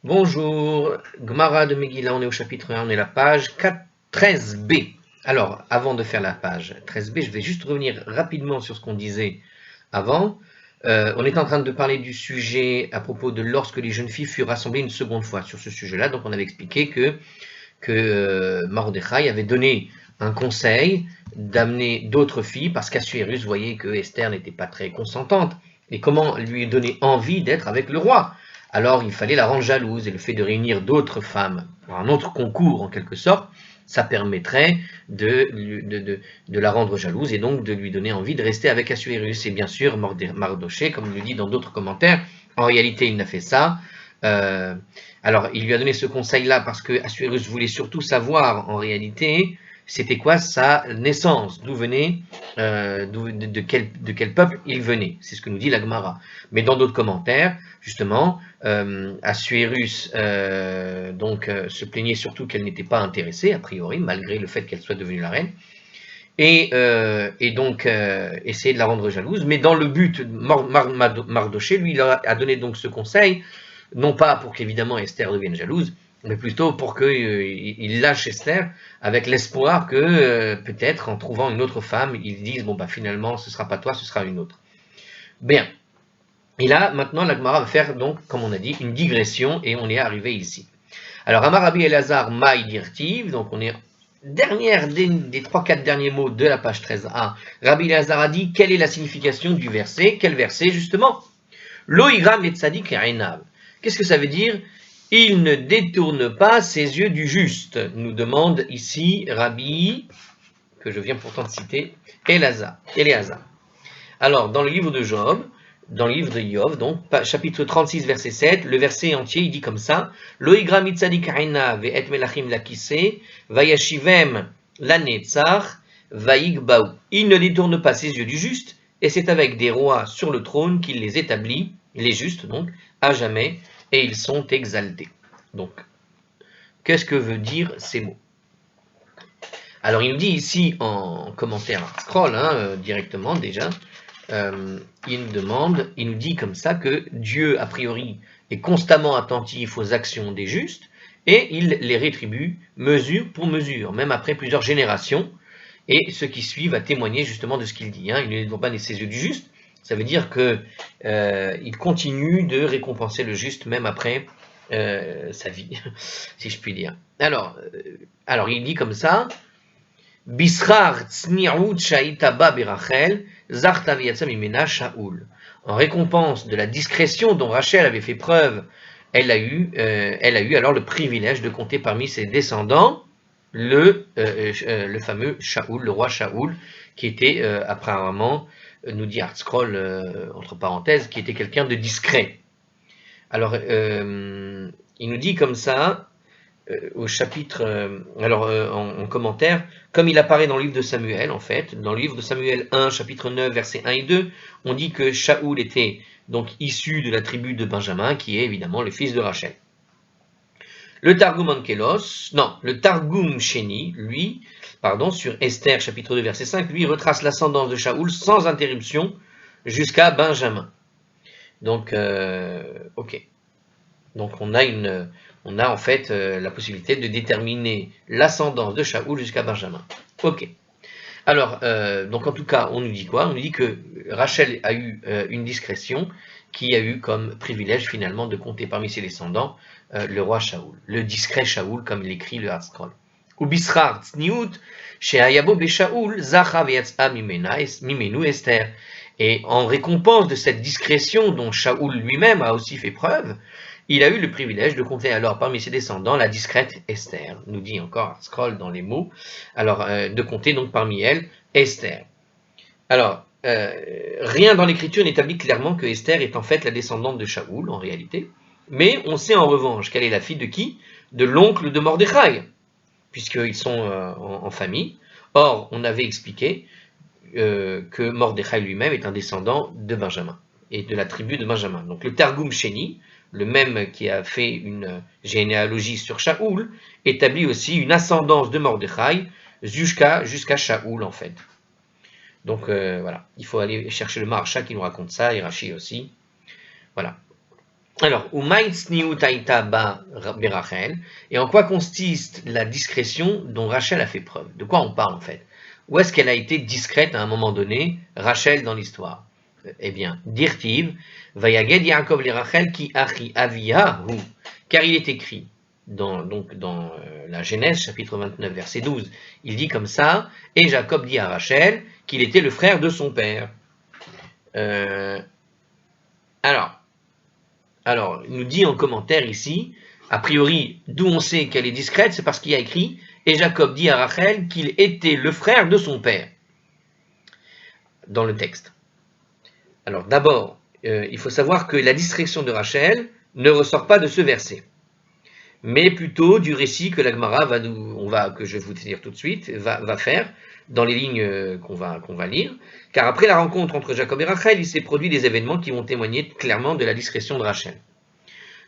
Bonjour, Gemara de Megillah, on est au chapitre 1, on est à la page 13b. Alors, avant de faire la page 13b, je vais juste revenir rapidement sur ce qu'on disait avant. On est en train de parler du sujet à propos de lorsque les jeunes filles furent rassemblées une seconde fois sur ce sujet-là. Donc, on avait expliqué que Mordechai avait donné un conseil d'amener d'autres filles parce qu'Assuérus voyait que Esther n'était pas très consentante. Et comment lui donner envie d'être avec le roi? Alors il fallait la rendre jalouse, et le fait de réunir d'autres femmes pour un autre concours en quelque sorte, ça permettrait de la rendre jalouse et donc de lui donner envie de rester avec Assuérus. Et bien sûr, Mardoché, comme il le dit dans d'autres commentaires, en réalité il n'a fait ça. Alors il lui a donné ce conseil-là parce que Assuérus voulait surtout savoir en réalité c'était quoi sa naissance, d'où venait, de quel peuple il venait. C'est ce que nous dit la Gemara. Mais dans d'autres commentaires, justement, Assuérus se plaignait surtout qu'elle n'était pas intéressée, a priori, malgré le fait qu'elle soit devenue la reine, et donc essayer de la rendre jalouse. Mais dans le but, Mardoché, lui, il a donné donc ce conseil, non pas pour qu'évidemment Esther devienne jalouse, mais plutôt pour qu'il lâche Esther avec l'espoir que peut-être en trouvant une autre femme, ils disent bon bah finalement ce sera pas toi, ce sera une autre. Bien. Et là, maintenant, la Gemara va faire donc, comme on a dit, une digression et on est arrivé ici. Alors, Amar Rabbi Elazar Maï Dirtiv, donc on est dernière des 3-4 derniers mots de la page 13a. Rabbi Elazar a dit quelle est la signification du verset. Quel verset justement? Lo igram et tzadik einav. Qu'est-ce que ça veut dire? Il ne détourne pas ses yeux du juste, nous demande ici Rabbi, que je viens pourtant de citer, Elazar. Alors, dans le livre de Job, dans le livre de Yov, donc, chapitre 36, verset 7, le verset entier, il dit comme ça, Loigra mitzadik aina ve'et melachim lakise, vayashivem lanetzach, vaigbaou. Il ne détourne pas ses yeux du juste, et c'est avec des rois sur le trône qu'il les établit, les justes donc, à jamais, et ils sont exaltés. Donc, qu'est-ce que veut dire ces mots? Alors, il nous dit ici en commentaire scroll, directement déjà, il nous dit comme ça que Dieu, a priori, est constamment attentif aux actions des justes et il les rétribue mesure pour mesure, même après plusieurs générations. Et ceux qui suivent va témoigner justement de ce qu'il dit. Il ne doit pas ses yeux du juste. Ça veut dire qu'il continue de récompenser le juste même après sa vie, si je puis dire. Alors il dit comme ça. Bishar tzni'ut sha'itaba berachel, zarta v'yatsa mimena Shaoul. En récompense de la discrétion dont Rachel avait fait preuve, elle a eu alors le privilège de compter parmi ses descendants le fameux Shaoul, le roi Shaoul, qui était apparemment, nous dit Artscroll, entre parenthèses, qui était quelqu'un de discret. Alors, il nous dit comme ça, au chapitre, en commentaire, comme il apparaît dans le livre de Samuel, en fait, dans le livre de Samuel 1, chapitre 9, versets 1 et 2, on dit que Shaoul était donc issu de la tribu de Benjamin, qui est évidemment le fils de Rachel. Le Targum Sheni, lui, sur Esther, chapitre 2, verset 5, lui retrace l'ascendance de Shaoul sans interruption jusqu'à Benjamin. Donc, ok. Donc on a en fait la possibilité de déterminer l'ascendance de Shaoul jusqu'à Benjamin. Ok. Alors, donc en tout cas, on nous dit quoi? On nous dit que Rachel a eu une discrétion qui a eu comme privilège finalement de compter parmi ses descendants le roi Shaoul, le discret Shaoul, comme l'écrit le Hartscroll. Ubishrar tzniut she'ayabo beshaoul zacha ve'yatsa mimenu Esther. Et en récompense de cette discrétion dont Shaoul lui-même a aussi fait preuve, il a eu le privilège de compter alors parmi ses descendants la discrète Esther, nous dit encore Scroll dans les mots, alors de compter donc parmi elles Esther. Alors, rien dans l'écriture n'établit clairement que Esther est en fait la descendante de Shaoul en réalité, mais on sait en revanche qu'elle est la fille de qui? De l'oncle de Mordechai, puisqu'ils sont en famille. Or, on avait expliqué que Mordechai lui-même est un descendant de Benjamin, et de la tribu de Benjamin. Donc le Targum Sheni, le même qui a fait une généalogie sur Shaoul, établit aussi une ascendance de Mordechai jusqu'à Shaoul en fait. Donc voilà, il faut aller chercher le Maharsha qui nous raconte ça, et Rashi aussi. Voilà. Alors, berachel, et en quoi consiste la discrétion dont Rachel a fait preuve? De quoi on parle en fait? Où est-ce qu'elle a été discrète à un moment donné, Rachel dans l'histoire? Eh bien, Dirtiv, Vayaged Yaakov le Rachel ki achi aviyahu, car il est écrit dans la Genèse chapitre 29 verset 12, il dit comme ça, et Jacob dit à Rachel qu'il était le frère de son père. Alors, il nous dit en commentaire ici, a priori, d'où on sait qu'elle est discrète, c'est parce qu'il y a écrit « Et Jacob dit à Rachel qu'il était le frère de son père » dans le texte. Alors d'abord, il faut savoir que la discrétion de Rachel ne ressort pas de ce verset, mais plutôt du récit que la Gemara que je vais vous dire tout de suite, va faire dans les lignes qu'on va lire, car après la rencontre entre Jacob et Rachel, il s'est produit des événements qui vont témoigner clairement de la discrétion de Rachel.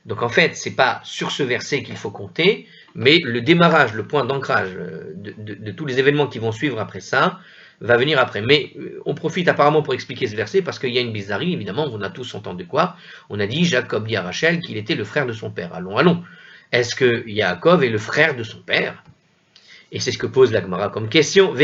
Donc en fait, c'est pas sur ce verset qu'il faut compter, mais le démarrage, le point d'ancrage de tous les événements qui vont suivre après ça, va venir après. Mais on profite apparemment pour expliquer ce verset, parce qu'il y a une bizarrerie, évidemment, on a tous entendu quoi? On a dit, Jacob dit à Rachel qu'il était le frère de son père. Allons. Est-ce que Yaakov est le frère de son père? Et c'est ce que pose la Gemara comme question.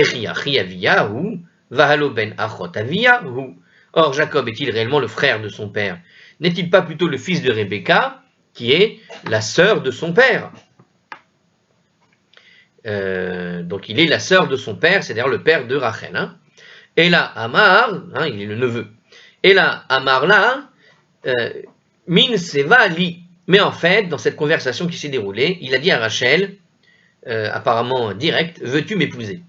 Or, Jacob est-il réellement le frère de son père? N'est-il pas plutôt le fils de Rebecca, qui est la sœur de son père? Donc il est la sœur de son père, c'est-à-dire le père de Rachel. Hein. Et là, Amar, il est le neveu. Et là, Amar là, min seva li. Mais en fait, dans cette conversation qui s'est déroulée, il a dit à Rachel, apparemment direct, veux-tu m'épouser?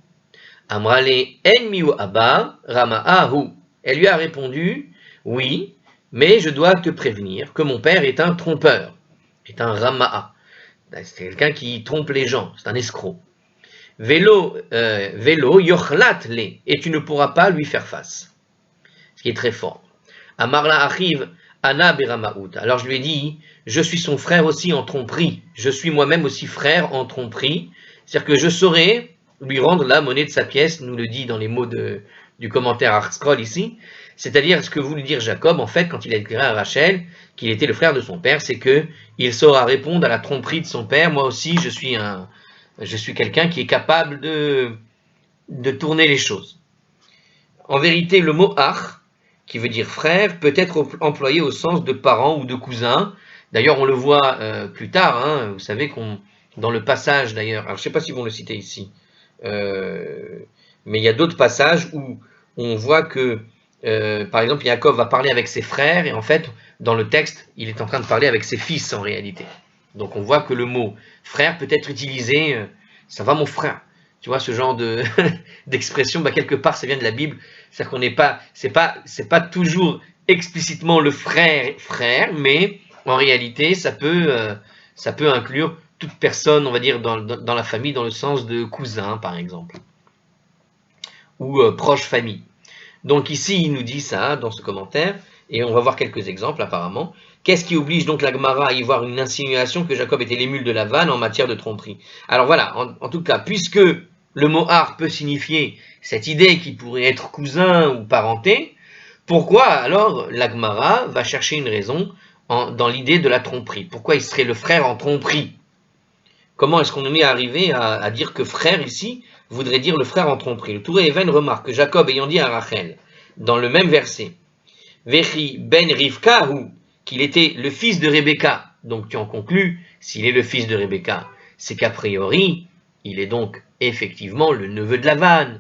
Amrale en miu abba rama'ahu. Elle lui a répondu, oui, mais je dois te prévenir que mon père est un trompeur, est un rama'a. C'est quelqu'un qui trompe les gens, c'est un escroc. Vélo yochlat le, et tu ne pourras pas lui faire face. Ce qui est très fort. Amarla arrive Anna beramaout. Alors je lui ai dit, je suis son frère aussi en tromperie. Je suis moi-même aussi frère en tromperie. C'est-à-dire que je saurais lui rendre la monnaie de sa pièce, nous le dit dans les mots du commentaire ArtScroll ici. C'est-à-dire ce que voulait dire Jacob, en fait, quand il a déclaré à Rachel qu'il était le frère de son père, c'est qu'il saura répondre à la tromperie de son père. Moi aussi, je suis quelqu'un qui est capable de tourner les choses. En vérité, le mot ach, qui veut dire frère, peut être employé au sens de parent ou de cousin. D'ailleurs, on le voit plus tard, vous savez dans le passage d'ailleurs, alors je ne sais pas s'ils vont le citer ici, mais il y a d'autres passages où on voit que, par exemple, Yaakov va parler avec ses frères, et en fait, dans le texte, il est en train de parler avec ses fils en réalité. Donc on voit que le mot frère peut être utilisé, ça va mon frère. Tu vois, ce genre d'expression, quelque part, ça vient de la Bible. C'est-à-dire qu'on n'est pas, c'est pas toujours explicitement le frère, mais en réalité, ça peut inclure toute personne, on va dire, dans la famille, dans le sens de cousin, par exemple, ou proche famille. Donc ici, il nous dit ça dans ce commentaire, et on va voir quelques exemples apparemment. Qu'est-ce qui oblige donc la Gemara à y voir une insinuation que Jacob était l'émule de Lavan en matière de tromperie? Alors voilà, en tout cas, puisque le mot ar peut signifier cette idée qui pourrait être cousin ou parenté, pourquoi alors la Gemara va chercher une raison dans l'idée de la tromperie? Pourquoi il serait le frère en tromperie? Comment est-ce qu'on en est arrivé à dire que frère ici voudrait dire le frère en tromperie? Le Touré Even remarque que Jacob ayant dit à Rachel, dans le même verset, Vechi ben Rivka, qu'il était le fils de Rebecca, donc tu en conclus, s'il est le fils de Rebecca, c'est qu'a priori, il est donc effectivement le neveu de Lavan,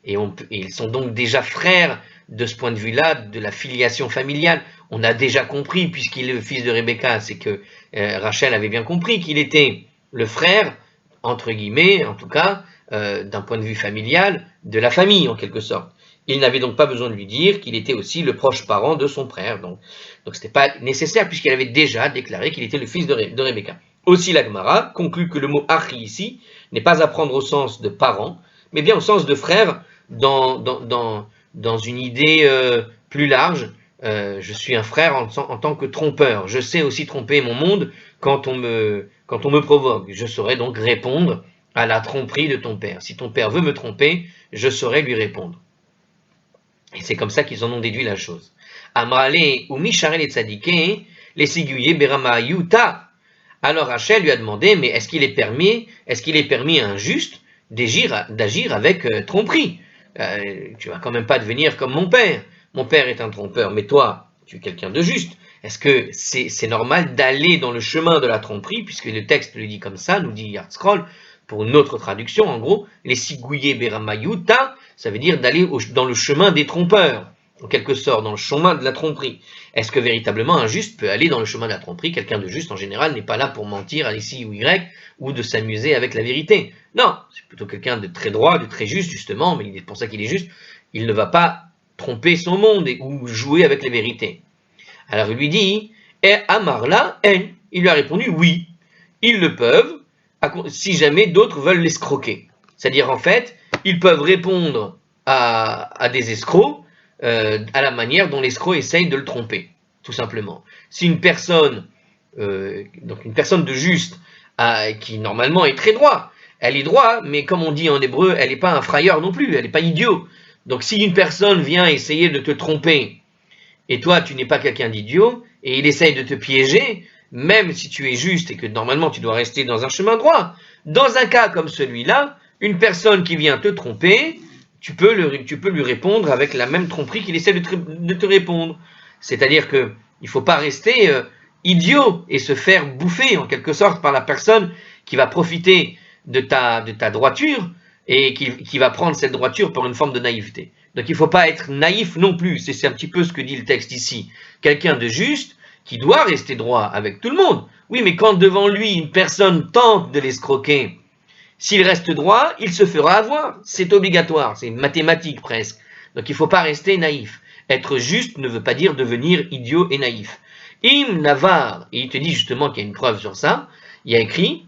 et ils sont donc déjà frères de ce point de vue-là, de la filiation familiale. On a déjà compris, puisqu'il est le fils de Rebecca, c'est que Rachel avait bien compris qu'il était le frère, entre guillemets, en tout cas, d'un point de vue familial, de la famille, en quelque sorte. Il n'avait donc pas besoin de lui dire qu'il était aussi le proche parent de son frère. Donc ce n'était pas nécessaire, puisqu'il avait déjà déclaré qu'il était le fils de Rebecca. Aussi, la Gemara conclut que le mot achi ici n'est pas à prendre au sens de parent, mais bien au sens de frère dans une idée plus large. Je suis un frère en tant que trompeur. Je sais aussi tromper mon monde quand on me provoque. Je saurais donc répondre à la tromperie de ton père. Si ton père veut me tromper, je saurais lui répondre. Et c'est comme ça qu'ils en ont déduit la chose. Amrale ou Misharel et Tzadike, les Siguyé Berama Yuta. Alors Rachel lui a demandé, mais est-ce qu'il est permis à un juste d'agir avec tromperie? Tu vas quand même pas devenir comme mon père. Mon père est un trompeur, mais toi, tu es quelqu'un de juste. Est-ce que c'est normal d'aller dans le chemin de la tromperie, puisque le texte le dit comme ça, nous dit Yard-Scroll, pour une autre traduction, en gros, les Siguyé Beramayuta, ça veut dire d'aller dans le chemin des trompeurs, en quelque sorte, dans le chemin de la tromperie. Est-ce que véritablement un juste peut aller dans le chemin de la tromperie? Quelqu'un de juste, en général, n'est pas là pour mentir à ici ou Y, ou de s'amuser avec la vérité. Non, c'est plutôt quelqu'un de très droit, de très juste, justement, mais c'est pour ça qu'il est juste. Il ne va pas tromper son monde ou jouer avec les vérités. Alors il lui dit, et Amarla, il lui a répondu, oui, ils le peuvent, si jamais d'autres veulent l'escroquer. C'est-à-dire, en fait, ils peuvent répondre à des escrocs à la manière dont l'escroc essaye de le tromper, tout simplement. Si une personne, donc une personne de juste, qui normalement est très droit, elle est droite, mais comme on dit en hébreu, elle n'est pas un frayeur non plus, elle n'est pas idiot. Donc si une personne vient essayer de te tromper, et toi tu n'es pas quelqu'un d'idiot, et il essaye de te piéger, même si tu es juste et que normalement tu dois rester dans un chemin droit, dans un cas comme celui-là, une personne qui vient te tromper, tu peux lui répondre avec la même tromperie qu'il essaie de te répondre. C'est-à-dire qu'il ne faut pas rester idiot et se faire bouffer en quelque sorte par la personne qui va profiter de ta droiture et qui va prendre cette droiture pour une forme de naïveté. Donc il ne faut pas être naïf non plus, c'est un petit peu ce que dit le texte ici. Quelqu'un de juste qui doit rester droit avec tout le monde. Oui, mais quand devant lui une personne tente de l'escroquer, s'il reste droit, il se fera avoir. C'est obligatoire, c'est mathématique presque. Donc il ne faut pas rester naïf. Être juste ne veut pas dire devenir idiot et naïf. Im navar, et il te dit justement qu'il y a une preuve sur ça, il y a écrit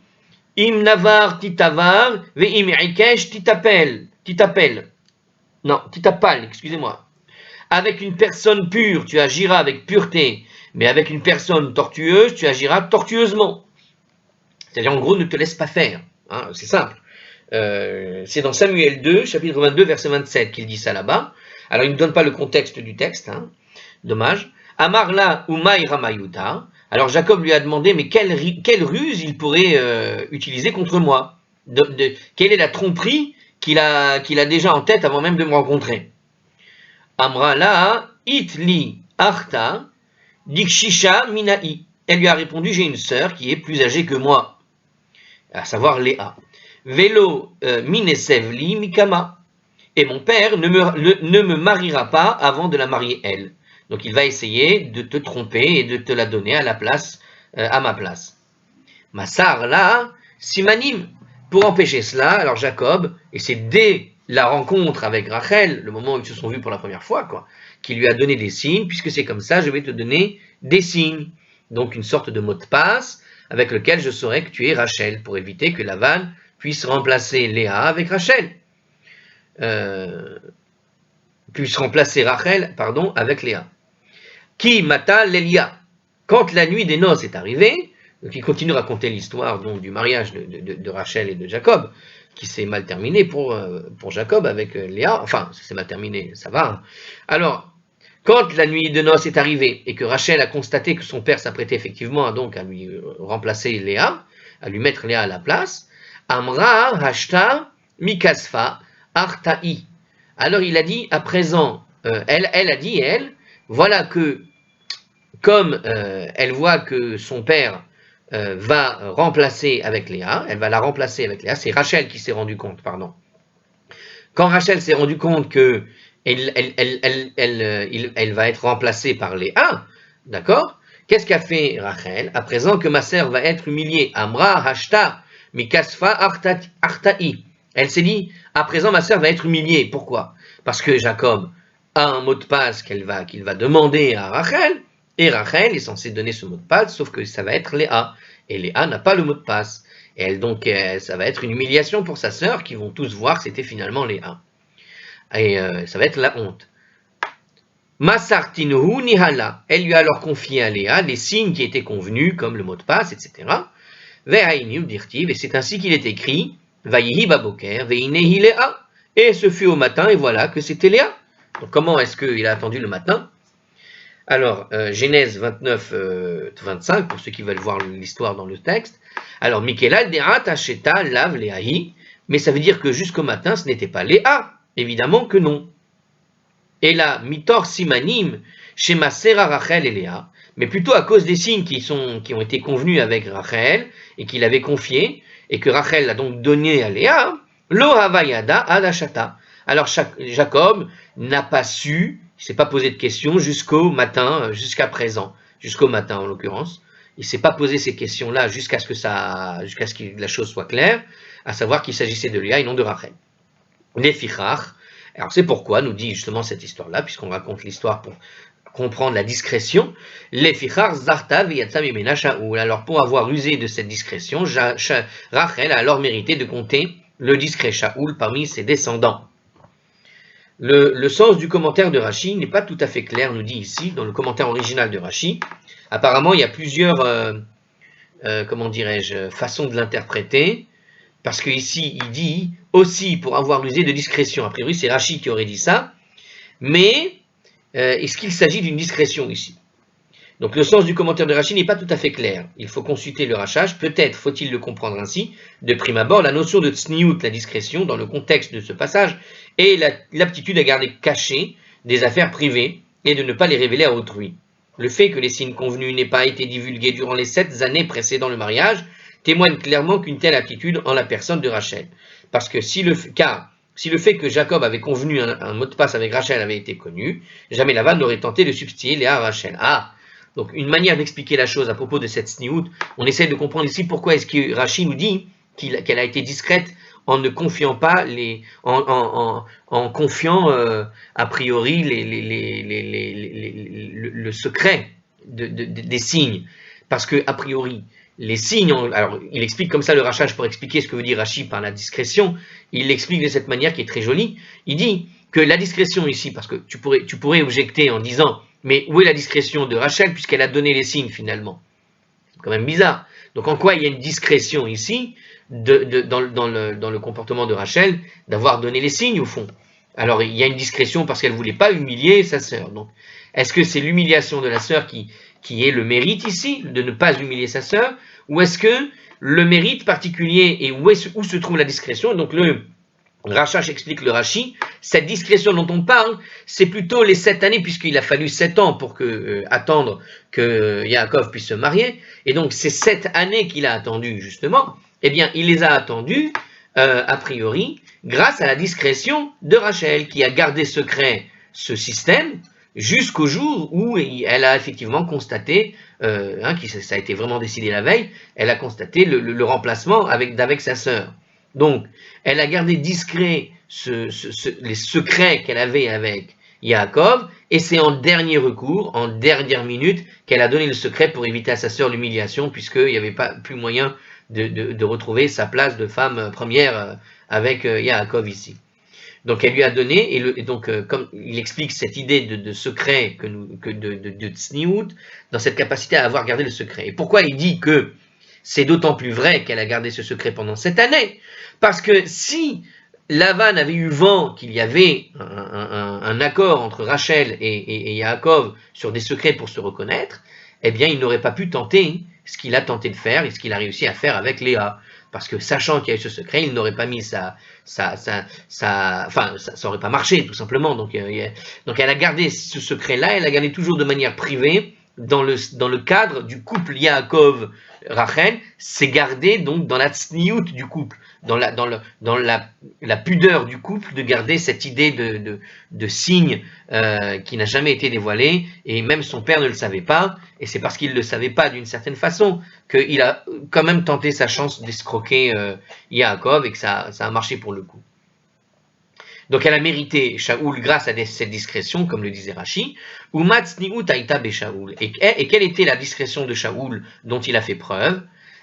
Im navar titavar, ve im ikesh titapel. Non, titapal, excusez-moi. Avec une personne pure, tu agiras avec pureté, mais avec une personne tortueuse, tu agiras tortueusement. C'est-à-dire, en gros, ne te laisse pas faire. Hein, c'est simple. C'est dans Samuel 2, chapitre 22, verset 27, qu'il dit ça là-bas. Alors, il ne donne pas le contexte du texte. Hein, dommage. Amarla Umay Ramayuta. Alors, Jacob lui a demandé, mais quelle ruse il pourrait utiliser contre moi? Quelle est la tromperie qu'il a déjà en tête avant même de me rencontrer? Amra la itli arta dikshisha minai. Elle lui a répondu, j'ai une sœur qui est plus âgée que moi, à savoir Léa. Velo minesevli mikama. Et mon père ne me mariera pas avant de la marier elle. Donc il va essayer de te tromper et de te la donner à ma place. Massar la simanim. Pour empêcher cela, alors Jacob, et c'est dès la rencontre avec Rachel, le moment où ils se sont vus pour la première fois, qui lui a donné des signes, puisque c'est comme ça, je vais te donner des signes. Donc une sorte de mot de passe avec lequel je saurai que tu es Rachel, pour éviter que Lavan puisse remplacer Léa avec Rachel. Puisse remplacer Rachel, avec Léa. Qui mata l'Elia. Quand la nuit des noces est arrivée, donc il continue à raconter l'histoire du mariage de Rachel et de Jacob, qui s'est mal terminé pour Jacob avec Léa. Enfin, c'est mal terminé, ça va. Hein. Alors, quand la nuit de noces est arrivée et que Rachel a constaté que son père s'apprêtait effectivement à lui remplacer Léa, à lui mettre Léa à la place, Amra hashta mikasfa arta'i. Alors il a dit à présent, elle a dit, voilà que comme elle voit que son père va remplacer avec Léa, elle va la remplacer avec Léa, c'est Rachel qui s'est rendu compte, pardon. Quand Rachel s'est rendu compte que elle va être remplacée par Léa, d'accord? Qu'est-ce qu'a fait Rachel? À présent que ma sœur va être humiliée, Amra hashta mikasfa arta'i. Elle s'est dit, à présent ma sœur va être humiliée. Pourquoi? Parce que Jacob a un mot de passe qu'il va demander à Rachel, et Rachel est censée donner ce mot de passe, sauf que ça va être Léa. Et Léa n'a pas le mot de passe. Et donc, ça va être une humiliation pour sa sœur, qui vont tous voir que c'était finalement Léa. Et ça va être la honte. Masartinuhu nihala. Elle lui a alors confié à Léa les signes qui étaient convenus, comme le mot de passe, etc. Ve'ainu dirtiv, et c'est ainsi qu'il est écrit, Vayihi baboker, ve'inehi Léa. Et ce fut au matin, et voilà que c'était Léa. Donc comment est-ce qu'il a attendu le matin? Alors, Genèse 29, 25, pour ceux qui veulent voir l'histoire dans le texte. Alors, Mikela derat acheta lav leahi, mais ça veut dire que jusqu'au matin, ce n'était pas Léa. Évidemment que non. Et là, mitor simanim, shema sera Rachel et Léa, mais plutôt à cause des signes qui ont été convenus avec Rachel et qu'il avait confiés, et que Rachel a donc donné à Léa, lo havayada adashata. Alors Jacob n'a pas su, il ne s'est pas posé de questions jusqu'au matin, jusqu'à présent, jusqu'au matin en l'occurrence. Il ne s'est pas posé ces questions-là jusqu'à ce que la chose soit claire, à savoir qu'il s'agissait de Léa et non de Rachel. Les fichach. Alors c'est pourquoi nous dit justement cette histoire-là, puisqu'on raconte l'histoire pour comprendre la discrétion. Les fichach zartav yatzam imena Shaoul. Alors pour avoir usé de cette discrétion, Rachel a alors mérité de compter le discret Shaoul parmi ses descendants. Le sens du commentaire de Rashi n'est pas tout à fait clair, nous dit ici, dans le commentaire original de Rashi. Apparemment, il y a plusieurs, façons de l'interpréter, parce qu'ici, il dit aussi pour avoir usé de discrétion. A priori, c'est Rashi qui aurait dit ça, mais est-ce qu'il s'agit d'une discrétion ici? Donc le sens du commentaire de Rashi n'est pas tout à fait clair. Il faut consulter le rachage. Peut-être faut-il le comprendre ainsi. De prime abord, la notion de tsniout, la discrétion, dans le contexte de ce passage, est l'aptitude à garder cachées des affaires privées et de ne pas les révéler à autrui. Le fait que les signes convenus n'aient pas été divulgués durant les 7 années précédant le mariage témoigne clairement qu'une telle attitude en la personne de Rachel. Parce que si le fait que Jacob avait convenu un mot de passe avec Rachel avait été connu, jamais Lavan n'aurait tenté de substituer Léa à Rachel. Donc une manière d'expliquer la chose à propos de cette sniout, on essaie de comprendre ici pourquoi est-ce que Rashi nous dit qu'elle a été discrète en ne confiant pas en confiant a priori le secret des signes, parce que a priori les signes, alors il explique comme ça le rachage pour expliquer ce que veut dire Rashi par la discrétion. Il l'explique de cette manière qui est très jolie. Il dit que la discrétion ici, parce que tu pourrais objecter en disant mais où est la discrétion de Rachel puisqu'elle a donné les signes finalement? C'est quand même bizarre. Donc en quoi il y a une discrétion ici dans le comportement de Rachel d'avoir donné les signes au fond? Alors il y a une discrétion parce qu'elle ne voulait pas humilier sa sœur. Donc est-ce que c'est l'humiliation de la sœur qui est le mérite ici, de ne pas humilier sa sœur, ou est-ce que le mérite particulier et où se trouve la discrétion? Donc le Rachash explique le Rashi, cette discrétion dont on parle, c'est plutôt les 7 années, puisqu'il a fallu 7 ans pour attendre que Yaakov puisse se marier, et donc ces 7 années qu'il a attendues justement, eh bien il les a attendues, a priori, grâce à la discrétion de Rachel, qui a gardé secret ce système, jusqu'au jour où elle a effectivement constaté, ça a été vraiment décidé la veille, elle a constaté le remplacement avec sa sœur. Donc, elle a gardé discret les secrets qu'elle avait avec Yaakov, et c'est en dernier recours, en dernière minute, qu'elle a donné le secret pour éviter à sa sœur l'humiliation, puisqu'il n'y avait pas plus moyen de retrouver sa place de femme première avec Yaakov ici. Donc elle lui a donné, et donc comme il explique cette idée de secret de tsniout, dans cette capacité à avoir gardé le secret. Et pourquoi il dit que c'est d'autant plus vrai qu'elle a gardé ce secret pendant 7 années? Parce que si Lavan avait eu vent qu'il y avait un accord entre Rachel et Yaakov sur des secrets pour se reconnaître, eh bien il n'aurait pas pu tenter ce qu'il a tenté de faire et ce qu'il a réussi à faire avec Léa. Parce que sachant qu'il y a eu ce secret, il n'aurait pas mis ça aurait pas marché tout simplement. Donc elle a gardé ce secret-là, elle a gardé toujours de manière privée, dans le cadre du couple Yaakov-Rachel, c'est gardé donc dans la tsniout du couple, dans la pudeur du couple, de garder cette idée de signe qui n'a jamais été dévoilé, et même son père ne le savait pas, et c'est parce qu'il ne le savait pas d'une certaine façon qu'il a quand même tenté sa chance d'escroquer Yaakov, et que ça a marché pour le coup. Donc elle a mérité Shaoul grâce à cette discrétion, comme le disait Rashi. Umat tsniut aïta be Shaoul. Et quelle était la discrétion de Shaoul dont il a fait preuve?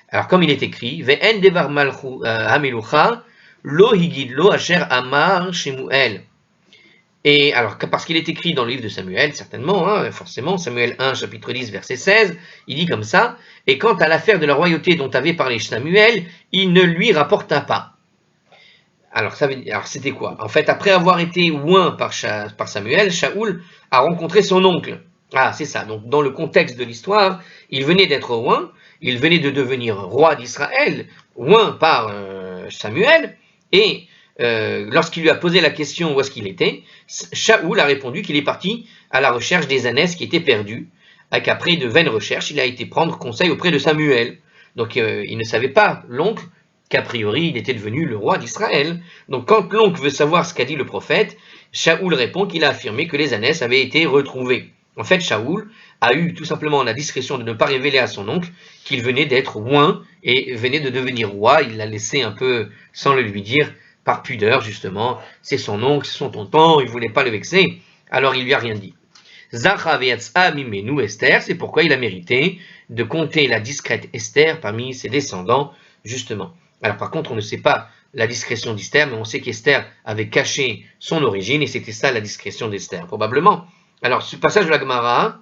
Alors comme il est écrit, Ve'en devar hamelucha lo higid lo asher amar Shemuel. Et alors parce qu'il est écrit dans le livre de Samuel, certainement, forcément, Samuel 1, chapitre 10, verset 16, il dit comme ça, et quant à l'affaire de la royauté dont avait parlé Samuel, il ne lui rapporta pas. Alors c'était quoi? En fait, après avoir été oint par Samuel, Shaoul a rencontré son oncle. Ah, c'est ça. Donc, dans le contexte de l'histoire, il venait d'être roi, il venait de devenir roi d'Israël, oint par Samuel, et lorsqu'il lui a posé la question où est-ce qu'il était, Shaoul a répondu qu'il est parti à la recherche des ânesses qui étaient perdues, et qu'après de vaines recherches, il a été prendre conseil auprès de Samuel. Donc, il ne savait pas, l'oncle, qu'a priori, il était devenu le roi d'Israël. Donc, quand l'oncle veut savoir ce qu'a dit le prophète, Shaoul répond qu'il a affirmé que les ânesses avaient été retrouvées. En fait, Shaoul a eu tout simplement la discrétion de ne pas révéler à son oncle qu'il venait d'être oint et venait de devenir roi. Il l'a laissé un peu sans le lui dire, par pudeur justement. C'est son oncle, c'est son tonton, il ne voulait pas le vexer, alors il lui a rien dit. Zacha ve'yatsa mimenu Esther, c'est pourquoi il a mérité de compter la discrète Esther parmi ses descendants, justement. Alors par contre, on ne sait pas la discrétion d'Esther, mais on sait qu'Esther avait caché son origine, et c'était ça la discrétion d'Esther, probablement. Alors, ce passage de la Gemara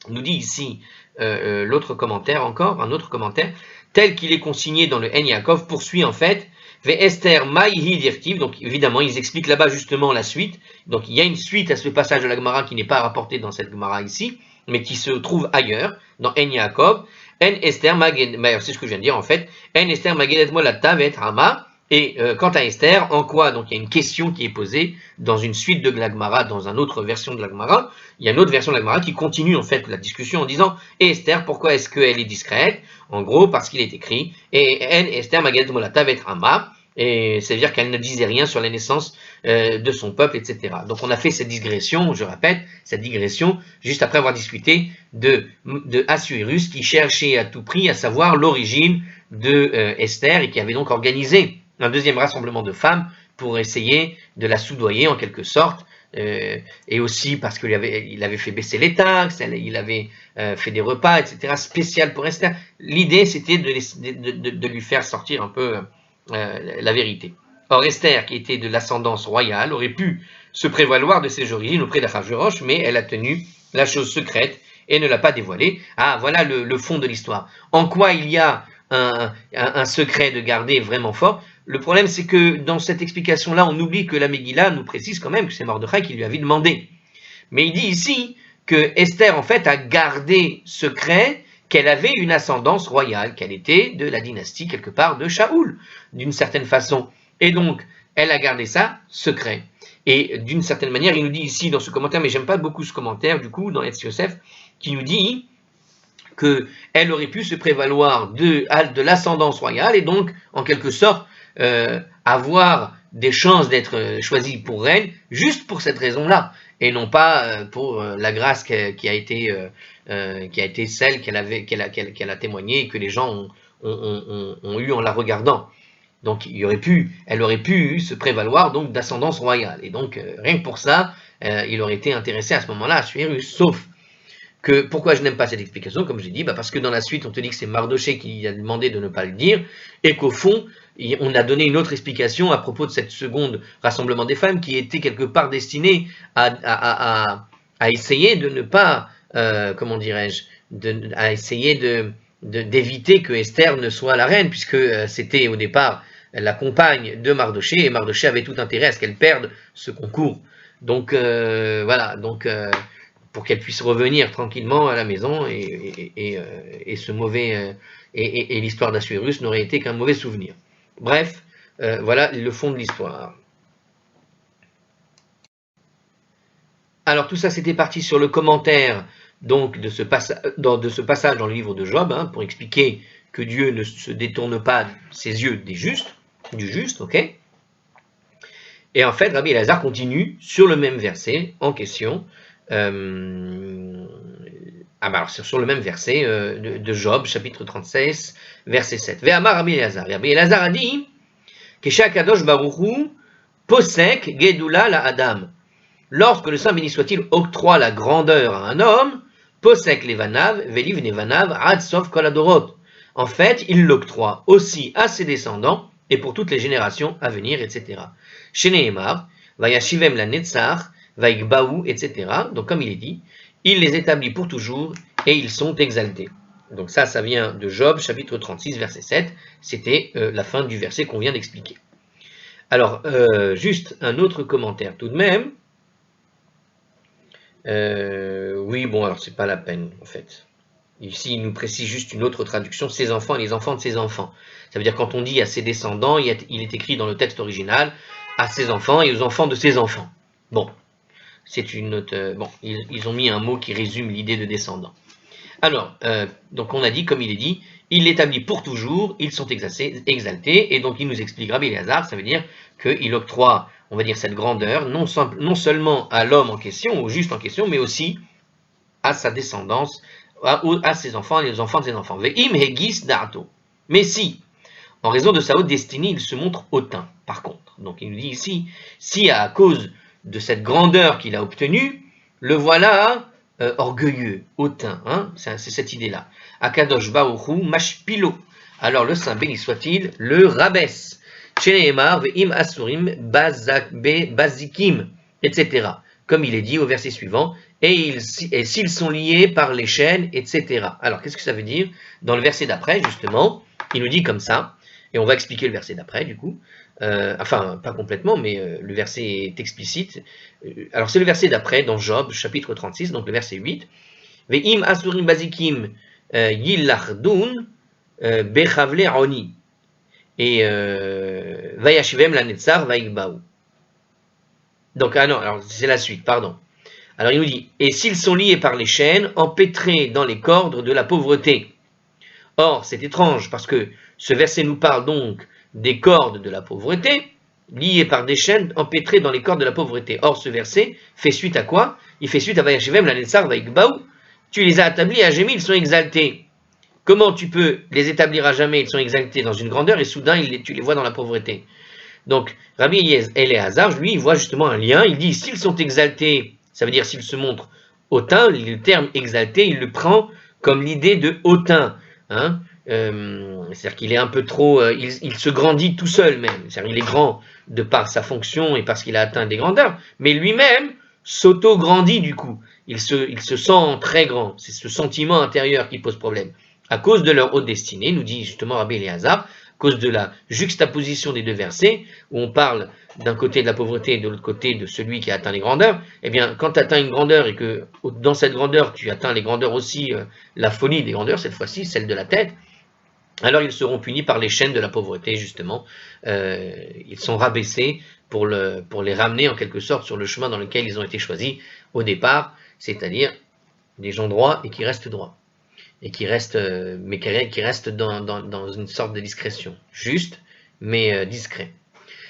nous dit ici l'autre commentaire, encore un autre commentaire, tel qu'il est consigné dans le En Yaakov, poursuit en fait Ve Esther Maïhi Dirtiv. Donc évidemment, ils expliquent là-bas justement la suite. Donc il y a une suite à ce passage de la Gemara qui n'est pas rapporté dans cette Gemara ici, mais qui se trouve ailleurs, dans En Yaakov. En Esther Maged, c'est ce que je viens de dire en fait. En Esther Magedet Molata Vet Hama. Et quant à Esther, en quoi? Donc il y a une question qui est posée dans une suite de la Gemara, dans une autre version de la Gemara. Il y a une autre version de la Gemara qui continue en fait la discussion en disant et Esther, pourquoi est-ce qu'elle est discrète? En gros, parce qu'il est écrit et en Esther Magedet Molata Vet Hama. Et c'est-à-dire qu'elle ne disait rien sur la naissance de son peuple, etc. Donc on a fait cette digression, je répète, cette digression, juste après avoir discuté de Assuérus qui cherchait à tout prix à savoir l'origine de Esther et qui avait donc organisé un deuxième rassemblement de femmes pour essayer de la soudoyer en quelque sorte, et aussi parce qu'il avait fait baisser les taxes, il avait fait des repas, etc., spécial pour Esther. L'idée, c'était de lui faire sortir un peu la vérité. Or, Esther, qui était de l'ascendance royale, aurait pu se prévaloir de ses origines auprès d'Achashverosh, mais elle a tenu la chose secrète et ne l'a pas dévoilée. Ah, voilà le fond de l'histoire. En quoi il y a un secret de garder vraiment fort? Le problème, c'est que dans cette explication-là, on oublie que la Megillah nous précise quand même que c'est Mordechai qui lui avait demandé. Mais il dit ici que Esther, en fait, a gardé secret qu'elle avait une ascendance royale, qu'elle était de la dynastie, quelque part, de Shaoul, d'une certaine façon. Et donc, elle a gardé ça secret. Et d'une certaine manière, il nous dit ici dans ce commentaire, mais j'aime pas beaucoup ce commentaire, du coup, dans Etz Yosef, qui nous dit qu'elle aurait pu se prévaloir de l'ascendance royale et donc, en quelque sorte, avoir des chances d'être choisie pour reine juste pour cette raison-là, et non pas pour la grâce qui a été celle qu'elle a témoignée et que les gens ont eu en la regardant. Donc elle aurait pu se prévaloir donc d'ascendance royale, et donc rien que pour ça, il aurait été intéressé à ce moment-là à Assuérus, sauf que pourquoi je n'aime pas cette explication, comme j'ai dit, parce que dans la suite on te dit que c'est Mardoché qui a demandé de ne pas le dire, et qu'au fond on a donné une autre explication à propos de cette seconde rassemblement des femmes qui était quelque part destinée à essayer de ne pas, comment dirais-je, à essayer d'éviter que Esther ne soit la reine, puisque c'était au départ la compagne de Mardoché, et Mardoché avait tout intérêt à ce qu'elle perde ce concours. Donc voilà, donc pour qu'elle puisse revenir tranquillement à la maison, et ce mauvais et l'histoire d'Assuérus n'aurait été qu'un mauvais souvenir. Bref, voilà le fond de l'histoire. Alors tout ça, c'était parti sur le commentaire donc de ce passage dans le livre de Job, pour expliquer que Dieu ne se détourne pas ses yeux du juste, ok? Et en fait, Rabbi Elazar continue sur le même verset en question. Alors sur le même verset de Job, chapitre 36, verset 7. Ve'amar Rabbi Elazar. Rabbi Elazar a dit Keshakadosh Baruchu posek gedula la Adam. Lorsque le Saint béni soit-il octroie la grandeur à un homme, posek levanav veliv nevanav ad sof koladorot. En fait, il l'octroie aussi à ses descendants et pour toutes les générations à venir, etc. Chez Nehemar, vayashivem la netzach, vaigbaou, etc. Donc comme il est dit, il les établit pour toujours et ils sont exaltés. Donc ça vient de Job, chapitre 36, verset 7. C'était la fin du verset qu'on vient d'expliquer. Alors, juste un autre commentaire tout de même. Oui, bon, alors c'est pas la peine, en fait. Ici, il nous précise juste une autre traduction, ses enfants et les enfants de ses enfants. Ça veut dire quand on dit à ses descendants, il est écrit dans le texte original, à ses enfants et aux enfants de ses enfants. Bon, c'est une autre... bon, ils ont mis un mot qui résume l'idée de descendant. Alors, donc on a dit, comme il est dit, il l'établit pour toujours, ils sont exaltés, et donc il nous explique Rabbi Eliezer, ça veut dire qu'il octroie, on va dire, cette grandeur, non seulement à l'homme en question, au juste en question, mais aussi à sa descendance, à ses enfants et aux enfants de ses enfants. Ve'im hegis da'ato. Mais si, en raison de sa haute destinée, il se montre hautain, par contre. Donc il nous dit ici, si à cause de cette grandeur qu'il a obtenue, le voilà orgueilleux, hautain, hein, c'est cette idée-là. Akadosh Baruchu mashpilo. Alors le Saint béni soit-il le rabaisse. Sheneemar ve'im asurim bazikim, etc. Comme il est dit au verset suivant, et s'ils sont liés par les chaînes, etc. Alors qu'est-ce que ça veut dire? Dans le verset d'après, justement, il nous dit comme ça, et on va expliquer le verset d'après, du coup. Enfin, pas complètement, mais le verset est explicite. Alors, c'est le verset d'après, dans Job, chapitre 36, donc le verset 8. Ve'im asurim bazikim yillardun bechavle oni. Et vayashivem la netzar vaigbaou. Donc, ah non, alors c'est la suite, pardon. Alors, il nous dit, et s'ils sont liés par les chaînes, empêtrés dans les cordes de la pauvreté. Or, c'est étrange, parce que ce verset nous parle donc des cordes de la pauvreté, liées par des chaînes empêtrées dans les cordes de la pauvreté. Or, ce verset fait suite à quoi? Il fait suite à Vayashivem, la Netzar, Vaïkbaou. Tu les as établis à jamais, ils sont exaltés. Comment tu peux les établir à jamais, ils sont exaltés dans une grandeur, et soudain, tu les vois dans la pauvreté? Donc, Rabbi Eliezer, lui, il voit justement un lien. Il dit, s'ils sont exaltés, ça veut dire s'ils se montrent hautains, le terme exalté, il le prend comme l'idée de hautain. Hein, c'est-à-dire qu'il est un peu trop, il se grandit tout seul même. C'est-à-dire il est grand de par sa fonction et parce qu'il a atteint des grandeurs, mais lui-même s'auto-grandit du coup. Il se sent très grand. C'est ce sentiment intérieur qui pose problème. À cause de leur haute destinée, nous dit justement Rabbi Eliezer, à cause de la juxtaposition des deux versets, où on parle d'un côté de la pauvreté et de l'autre côté de celui qui a atteint les grandeurs, eh bien, quand tu atteins une grandeur et que dans cette grandeur, tu atteins les grandeurs aussi, la folie des grandeurs, cette fois-ci, celle de la tête, alors ils seront punis par les chaînes de la pauvreté, justement. Ils sont rabaissés pour les ramener en quelque sorte sur le chemin dans lequel ils ont été choisis au départ, c'est-à-dire des gens droits et qui restent droits. Et qui restent, mais qui restent dans une sorte de discrétion. Juste, mais discret.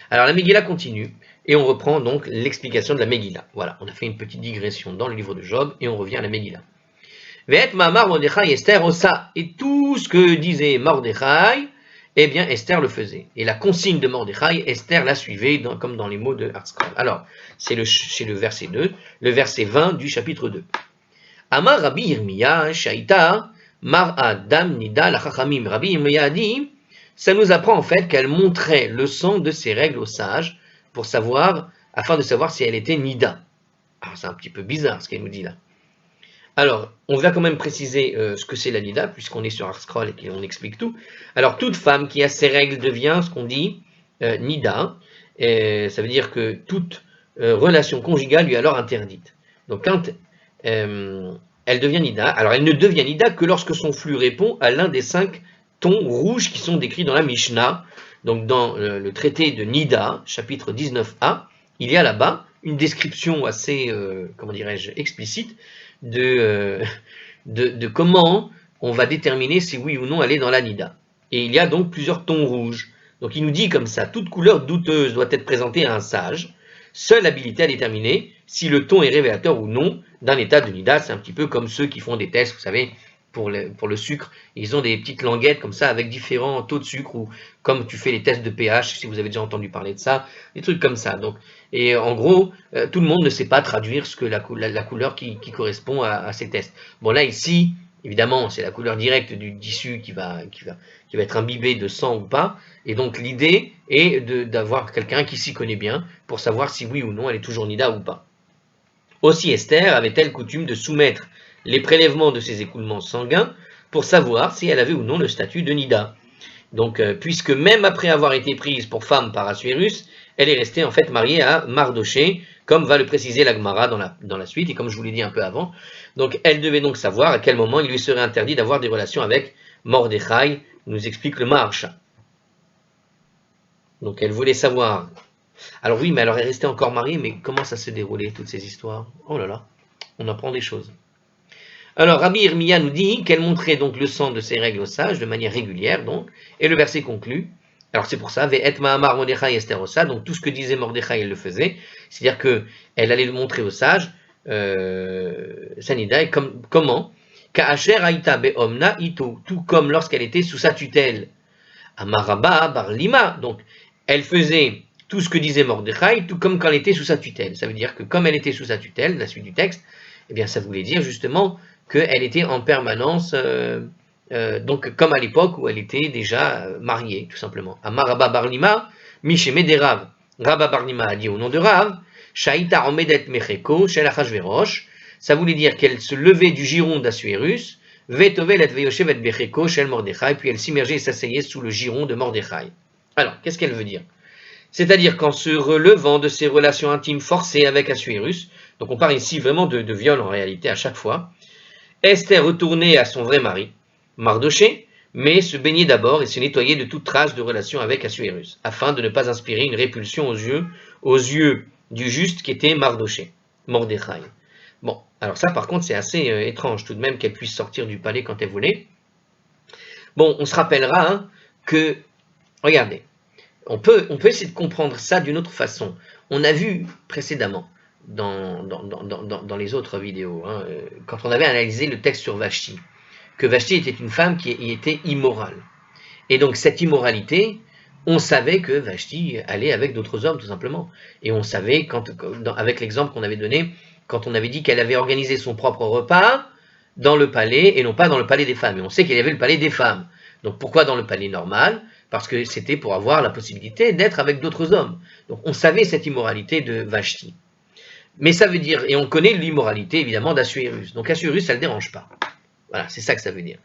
Alors la Megillah continue, et on reprend donc l'explication de la Megillah. Voilà, on a fait une petite digression dans le livre de Job, et on revient à la Megillah. Ve'et ma'amar Mordechai Esther osa. Et tout ce que disait Mordechai, eh bien Esther le faisait. Et la consigne de Mordechai, Esther la suivait, comme dans les mots de Hartskral. Alors, c'est le verset 2, le verset 20 du chapitre 2. Amar Rabbi Yirmiya Shaita Mar Adam Nida la Chachamim. Rabbi Yirmiya a dit, ça nous apprend en fait qu'elle montrait le sens de ses règles aux sages pour savoir, afin de savoir si elle était Nida. Alors c'est un petit peu bizarre ce qu'elle nous dit là. Alors, on va quand même préciser ce que c'est la Nida, puisqu'on est sur ArtScroll et qu'on explique tout. Alors, toute femme qui a ses règles devient ce qu'on dit Nida. Ça veut dire que toute relation conjugale lui est alors interdite. Donc, quand elle devient Nida, alors elle ne devient Nida que lorsque son flux répond à l'un des 5 tons rouges qui sont décrits dans la Mishnah. Donc, dans le traité de Nida, chapitre 19a, il y a là-bas une description assez, comment dirais-je, explicite de comment on va déterminer si oui ou non elle est dans la Nida. Et il y a donc plusieurs tons rouges. Donc il nous dit comme ça, toute couleur douteuse doit être présentée à un sage, seule habilité à déterminer si le ton est révélateur ou non d'un état de Nida. C'est un petit peu comme ceux qui font des tests, vous savez, pour le sucre. Ils ont des petites languettes comme ça avec différents taux de sucre, ou comme tu fais les tests de pH, si vous avez déjà entendu parler de ça, des trucs comme ça. Donc, et en gros, tout le monde ne sait pas traduire ce que la couleur qui correspond à ces tests. Bon là ici, évidemment, c'est la couleur directe du tissu qui va être imbibé de sang ou pas. Et donc l'idée est d'avoir quelqu'un qui s'y connaît bien pour savoir si oui ou non elle est toujours Nida ou pas. Aussi Esther avait-elle coutume de soumettre les prélèvements de ses écoulements sanguins pour savoir si elle avait ou non le statut de Nida. Donc, puisque même après avoir été prise pour femme par Assuérus, elle est restée en fait mariée à Mardoché, comme va le préciser la Gemara dans la suite, et comme je vous l'ai dit un peu avant. Donc, elle devait donc savoir à quel moment il lui serait interdit d'avoir des relations avec Mordechai, nous explique le Maharsha. Donc, elle voulait savoir. Alors oui, mais alors elle restait encore mariée, mais comment ça s'est déroulé, toutes ces histoires? Oh là là, on apprend des choses. Alors, Rabbi Irmiya nous dit qu'elle montrait donc le sang de ses règles aux sages de manière régulière, donc, et le verset conclut. Alors c'est pour ça, Ve'et Ma'amar Mordechai Esther Osa, donc tout ce que disait Mordechai, elle le faisait, c'est-à-dire qu'elle allait le montrer aux sages, Sanida, comment Ka'asher Aïta Be'omna Ito, tout comme lorsqu'elle était sous sa tutelle. Amaraba Bar Lima, donc elle faisait tout ce que disait Mordechai, tout comme quand elle était sous sa tutelle. Ça veut dire que comme elle était sous sa tutelle, la suite du texte, eh bien ça voulait dire justement qu'elle était en permanence, donc comme à l'époque où elle était déjà mariée, tout simplement. Amaraba Barlima, Misheme de Rav. Rabba Barlima a dit au nom de Rav, Shaita Omedet Mecheko, Shel Achashverosh, ça voulait dire qu'elle se levait du giron d'Assuérus, Vetovel et Veyoshev et Becheko, Shel Mordechai, puis elle s'immergeait et s'asseyait sous le giron de Mordechai. Alors, qu'est-ce qu'elle veut dire? C'est-à-dire qu'en se relevant de ses relations intimes forcées avec Assuérus, donc on parle ici vraiment de viol en réalité à chaque fois, Esther retournait à son vrai mari, Mardoché, mais se baignait d'abord et se nettoyait de toute trace de relation avec Assuérus, afin de ne pas inspirer une répulsion aux yeux du juste qui était Mardoché, Mordechai. Bon, alors ça par contre c'est assez étrange tout de même qu'elle puisse sortir du palais quand elle voulait. Bon, on se rappellera que, regardez, on peut essayer de comprendre ça d'une autre façon. On a vu précédemment, dans les autres vidéos, quand on avait analysé le texte sur Vashti, que Vashti était une femme qui était immorale. Et donc cette immoralité, on savait que Vashti allait avec d'autres hommes, tout simplement. Et on savait, avec l'exemple qu'on avait donné, quand on avait dit qu'elle avait organisé son propre repas dans le palais, et non pas dans le palais des femmes. Et on sait qu'il y avait le palais des femmes. Donc pourquoi dans le palais normal? Parce que c'était pour avoir la possibilité d'être avec d'autres hommes. Donc on savait cette immoralité de Vashti. Mais ça veut dire, et on connaît l'immoralité évidemment d'Assuérus. Donc Assuérus, ça ne le dérange pas. Voilà, c'est ça que ça veut dire.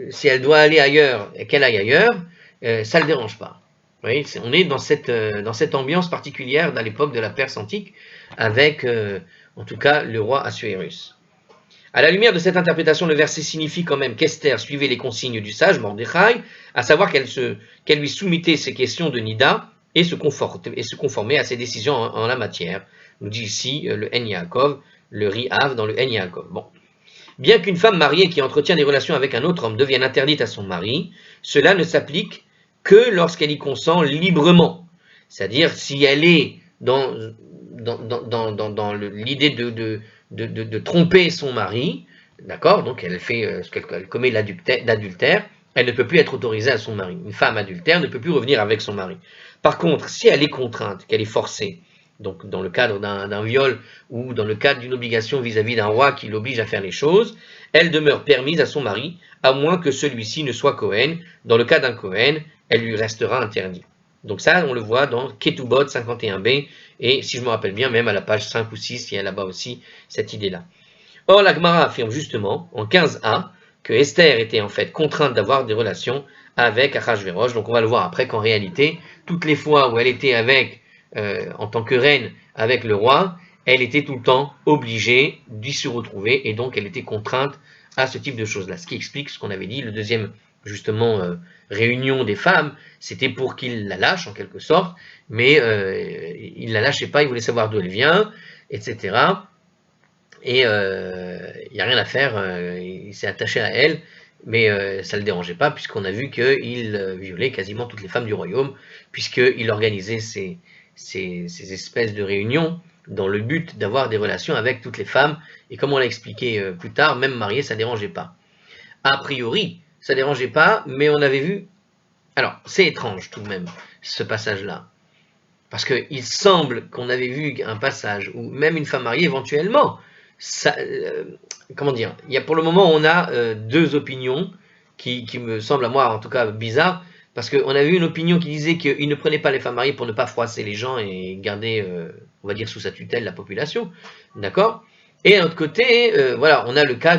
Si elle doit aller ailleurs et qu'elle aille ailleurs, ça ne le dérange pas. Vous voyez, on est dans cette ambiance particulière dans l'époque de la Perse antique, avec en tout cas le roi Assuérus. À la lumière de cette interprétation, le verset signifie quand même qu'Esther suivait les consignes du sage Mordechai, à savoir qu'elle lui soumettait ses questions de Nida et se conformait à ses décisions en la matière. Nous dit ici le En Yaakov, le Rihav dans le En Yaakov. Bon. Bien qu'une femme mariée qui entretient des relations avec un autre homme devienne interdite à son mari, cela ne s'applique que lorsqu'elle y consent librement. C'est-à-dire si elle est dans l'idée de tromper son mari, d'accord, donc elle commet l'adultère, elle ne peut plus être autorisée à son mari. Une femme adultère ne peut plus revenir avec son mari. Par contre, si elle est contrainte, qu'elle est forcée, donc dans le cadre d'un viol ou dans le cadre d'une obligation vis-à-vis d'un roi qui l'oblige à faire les choses, elle demeure permise à son mari, à moins que celui-ci ne soit Cohen. Dans le cas d'un Cohen, elle lui restera interdite. Donc ça, on le voit dans Ketubot 51b, et si je me rappelle bien, même à la page 5 ou 6, il y a là-bas aussi cette idée-là. Or, la Gemara affirme justement, en 15a, que Esther était en fait contrainte d'avoir des relations avec Achashverosh. Donc on va le voir après qu'en réalité, toutes les fois où elle était en tant que reine avec le roi, elle était tout le temps obligée d'y se retrouver, et donc elle était contrainte à ce type de choses-là. Ce qui explique ce qu'on avait dit, le deuxième, justement, réunion des femmes, c'était pour qu'il la lâche en quelque sorte, mais il ne la lâchait pas, il voulait savoir d'où elle vient, etc. Et il n'y a rien à faire, il s'est attaché à elle, mais ça ne le dérangeait pas, puisqu'on a vu qu'il violait quasiment toutes les femmes du royaume, puisqu'il organisait ces espèces de réunions dans le but d'avoir des relations avec toutes les femmes, et comme on l'a expliqué plus tard, même marié, ça ne dérangeait pas. A priori, ça ne dérangeait pas, mais on avait vu... Alors, c'est étrange tout de même, ce passage-là. Parce qu'il semble qu'on avait vu un passage où même une femme mariée, éventuellement, comment dire, pour le moment, on a deux opinions qui me semblent à moi, en tout cas, bizarres, parce qu'on avait eu une opinion qui disait qu'il ne prenait pas les femmes mariées pour ne pas froisser les gens et garder, on va dire, sous sa tutelle la population, d'accord? Et d'un autre côté, voilà, on a le cas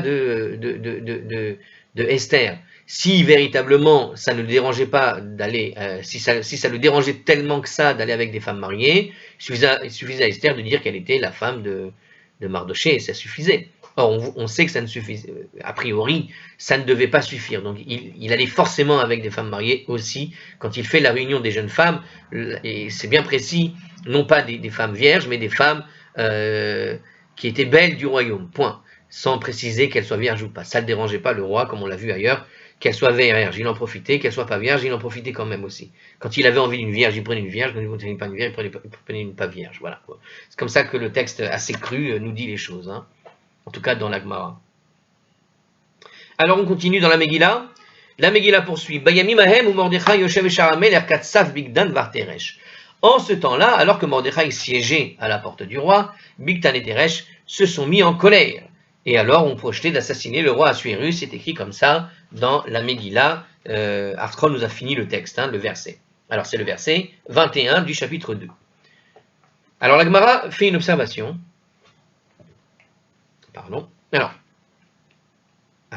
de Esther, si véritablement ça ne le dérangeait pas d'aller, si ça le dérangeait tellement que ça d'aller avec des femmes mariées, il suffisait à Esther de dire qu'elle était la femme de Mardoché, et ça suffisait. Or, on sait que ça ne suffisait, a priori, ça ne devait pas suffire. Donc, il allait forcément avec des femmes mariées aussi, quand il fait la réunion des jeunes femmes, et c'est bien précis, non pas des femmes vierges, mais des femmes qui étaient belles du royaume, point. Sans préciser qu'elles soient vierges ou pas. Ça ne dérangeait pas le roi, comme on l'a vu ailleurs, qu'elle soit vierge, il en profitait, qu'elle soit pas vierge, il en profitait quand même aussi. Quand il avait envie d'une vierge, il prenait une vierge, quand il ne prenait pas une vierge, il prenait une pas vierge. Voilà. C'est comme ça que le texte assez cru nous dit les choses, hein. En tout cas dans la Gemara. Alors on continue dans la Megillah. La Megillah poursuit. Bayami Mahem ou Mordechai Yoshev Sharamel Erkatsaf Bigdan Varteresh. En ce temps-là, alors que Mordechai siégeait à la porte du roi, Bigdan et Teresh se sont mis en colère. Et alors on projetait d'assassiner le roi Assuérus. C'est écrit comme ça dans la Megillah. Artron nous a fini le texte, hein, le verset. Alors c'est le verset 21 du chapitre 2. Alors la Gemara fait une observation. Pardon. Alors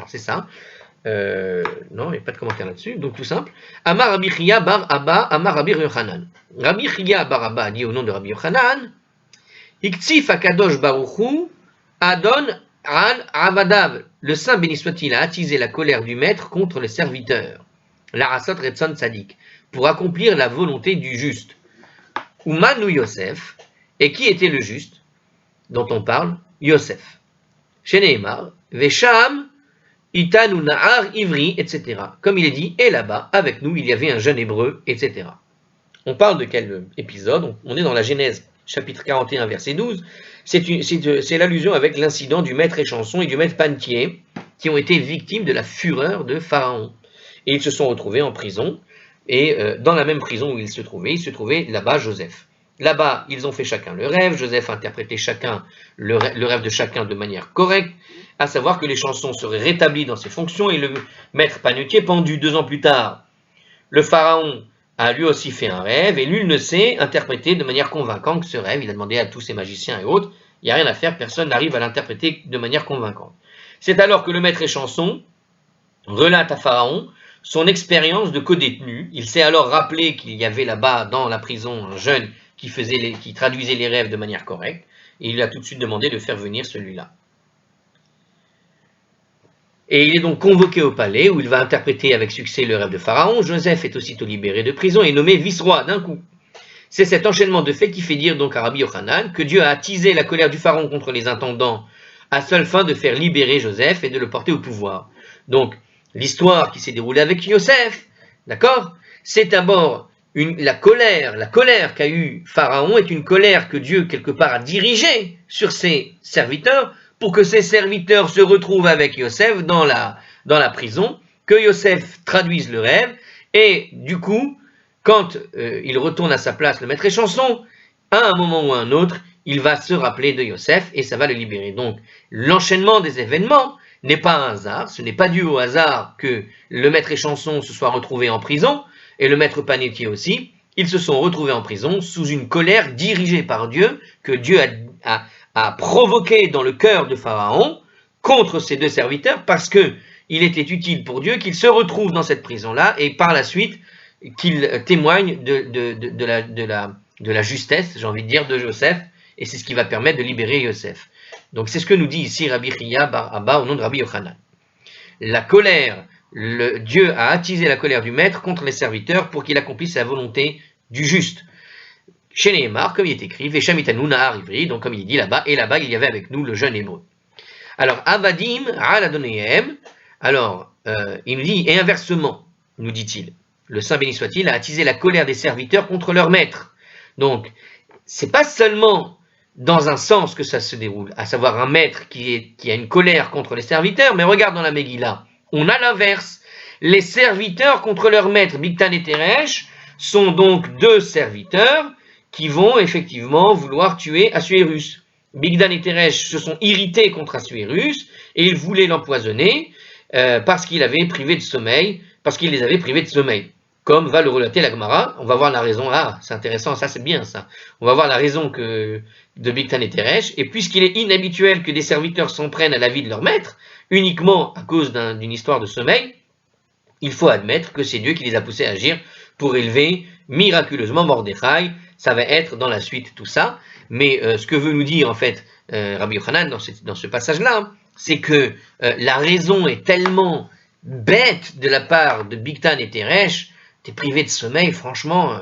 c'est ça. Non, il n'y a pas de commentaire là-dessus. Donc tout simple. Amar Rabbi Chia bar Abba, Amar Rabbi Yochanan. Rabbi Chia bar Abba dit au nom de Rabbi Yochanan, Iktsif Akadosh Baruchu Adon Al Avadav. Le Saint béni soit-il a attisé la colère du maître contre les serviteurs. L'arasot Retson Tzadik. Pour accomplir la volonté du juste. Umanu Yosef. Et qui était le juste dont on parle? Yosef. Chez Nehemar, Vesham, Itanu Nahar, Ivri, etc. Comme il est dit, et là-bas, avec nous, il y avait un jeune hébreu, etc. On parle de quel épisode? On est dans la Genèse, chapitre 41, verset 12. C'est l'allusion avec l'incident du maître échanson et du maître panetier, qui ont été victimes de la fureur de Pharaon. Et ils se sont retrouvés en prison, et dans la même prison où il se trouvait là-bas Joseph. Là-bas, ils ont fait chacun le rêve, Joseph a interprété chacun le rêve de chacun de manière correcte, à savoir que les chansons seraient rétablies dans ses fonctions et le maître panetier pendu 2 ans plus tard. Le pharaon a lui aussi fait un rêve et nul ne sait interpréter de manière convaincante ce rêve. Il a demandé à tous ses magiciens et autres, il n'y a rien à faire, personne n'arrive à l'interpréter de manière convaincante. C'est alors que le maître échanson relate à Pharaon son expérience de codétenu. Il s'est alors rappelé qu'il y avait là-bas dans la prison un jeune qui traduisait les rêves de manière correcte, et il a tout de suite demandé de faire venir celui-là. Et il est donc convoqué au palais, où il va interpréter avec succès le rêve de Pharaon. Joseph est aussitôt libéré de prison et nommé vice-roi d'un coup. C'est cet enchaînement de faits qui fait dire donc à Rabbi Yochanan que Dieu a attisé la colère du Pharaon contre les intendants à seule fin de faire libérer Joseph et de le porter au pouvoir. Donc, l'histoire qui s'est déroulée avec Yosef, d'accord, c'est d'abord la colère qu'a eu Pharaon est une colère que Dieu, quelque part, a dirigée sur ses serviteurs pour que ses serviteurs se retrouvent avec Yosef dans la prison, que Yosef traduise le rêve, et du coup, quand il retourne à sa place, le maître échanson, à un moment ou à un autre, il va se rappeler de Yosef et ça va le libérer. Donc, l'enchaînement des événements n'est pas un hasard, ce n'est pas dû au hasard que le maître échanson se soit retrouvé en prison, et le maître panetier aussi. Ils se sont retrouvés en prison sous une colère dirigée par Dieu, que Dieu a provoquée dans le cœur de Pharaon contre ses 2 serviteurs, parce que il était utile pour Dieu qu'ils se retrouvent dans cette prison-là, et par la suite, qu'ils témoignent de la justesse, j'ai envie de dire, de Joseph, et c'est ce qui va permettre de libérer Yosef. Donc c'est ce que nous dit ici Rabbi Chia bar Abba au nom de Rabbi Yochanan. La colère, Dieu a attisé la colère du maître contre les serviteurs pour qu'il accomplisse la volonté du juste. Chez Nehemar, comme il est écrit, Veshamitanu Nahar Ivri, donc comme il dit là-bas, et là-bas il y avait avec nous le jeune hébreu. Alors, Avadim al Adonehem, alors, il nous dit, et inversement, nous dit-il, le Saint béni soit-il, a attisé la colère des serviteurs contre leur maître. Donc, c'est pas seulement dans un sens que ça se déroule, à savoir un maître qui a une colère contre les serviteurs, mais regarde dans la Megillah, on a l'inverse. Les serviteurs contre leur maître, Bigtan et Teresh, sont donc 2 serviteurs qui vont effectivement vouloir tuer Assuérus. Bigdan et Teresh se sont irrités contre Assuérus et ils voulaient l'empoisonner parce qu'il avait privé de sommeil, parce qu'il les avait privés de sommeil. Comme va le relater la Gemara, on va voir la raison. Ah, c'est intéressant, ça c'est bien ça. On va voir la raison de Bigtan et Teresh. Et puisqu'il est inhabituel que des serviteurs s'en prennent à la vie de leur maître, uniquement à cause d'une histoire de sommeil, il faut admettre que c'est Dieu qui les a poussés à agir pour élever miraculeusement Mordechai. Ça va être dans la suite tout ça. Mais ce que veut nous dire en fait Rabbi Yochanan dans ce passage-là, c'est que la raison est tellement bête de la part de Bigtan et Teresh, t'es privé de sommeil, franchement,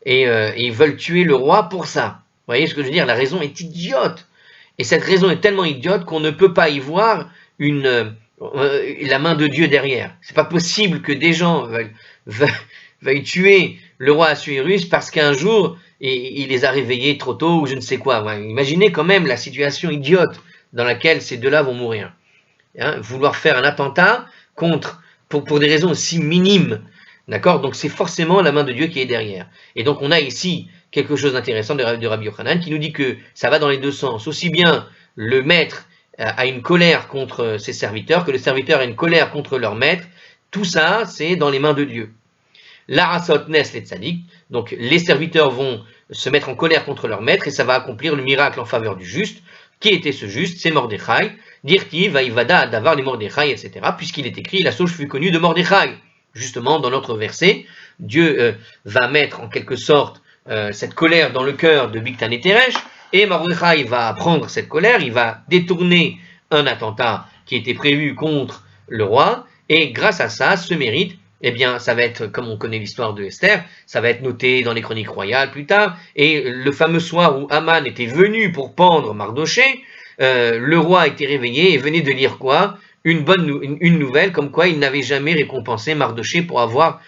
et ils veulent tuer le roi pour ça. Vous voyez ce que je veux dire? La raison est idiote. Et cette raison est tellement idiote qu'on ne peut pas y voir la main de Dieu derrière. C'est pas possible que des gens veuillent tuer le roi Assuérus parce qu'un jour il les a réveillés trop tôt ou je ne sais quoi. Ouais, imaginez quand même la situation idiote dans laquelle ces deux-là vont mourir. Hein, vouloir faire un attentat pour des raisons aussi minimes. D'accord? Donc c'est forcément la main de Dieu qui est derrière. Et donc on a ici quelque chose d'intéressant de Rabbi Yochanan qui nous dit que ça va dans les deux sens. Aussi bien le maître a une colère contre ses serviteurs que le serviteur a une colère contre leur maître. Tout ça, c'est dans les mains de Dieu. L'arasot nes les tzadik, donc les serviteurs vont se mettre en colère contre leur maître et ça va accomplir le miracle en faveur du juste. Qui était ce juste? C'est Mordechai. Dirti, vaivada, davar les Mordechai, etc. Puisqu'il est écrit, la sauge fut connue de Mordechai. Justement, dans notre verset, Dieu va mettre en quelque sorte cette colère dans le cœur de Bigtan et Teresh, et Mordechai va prendre cette colère, il va détourner un attentat qui était prévu contre le roi, et grâce à ça, ce mérite, eh bien, ça va être, comme on connaît l'histoire de Esther, ça va être noté dans les chroniques royales plus tard, et le fameux soir où Haman était venu pour pendre Mardoché, le roi était réveillé et venait de lire quoi? Une nouvelle, comme quoi il n'avait jamais récompensé Mardoché pour l'avoir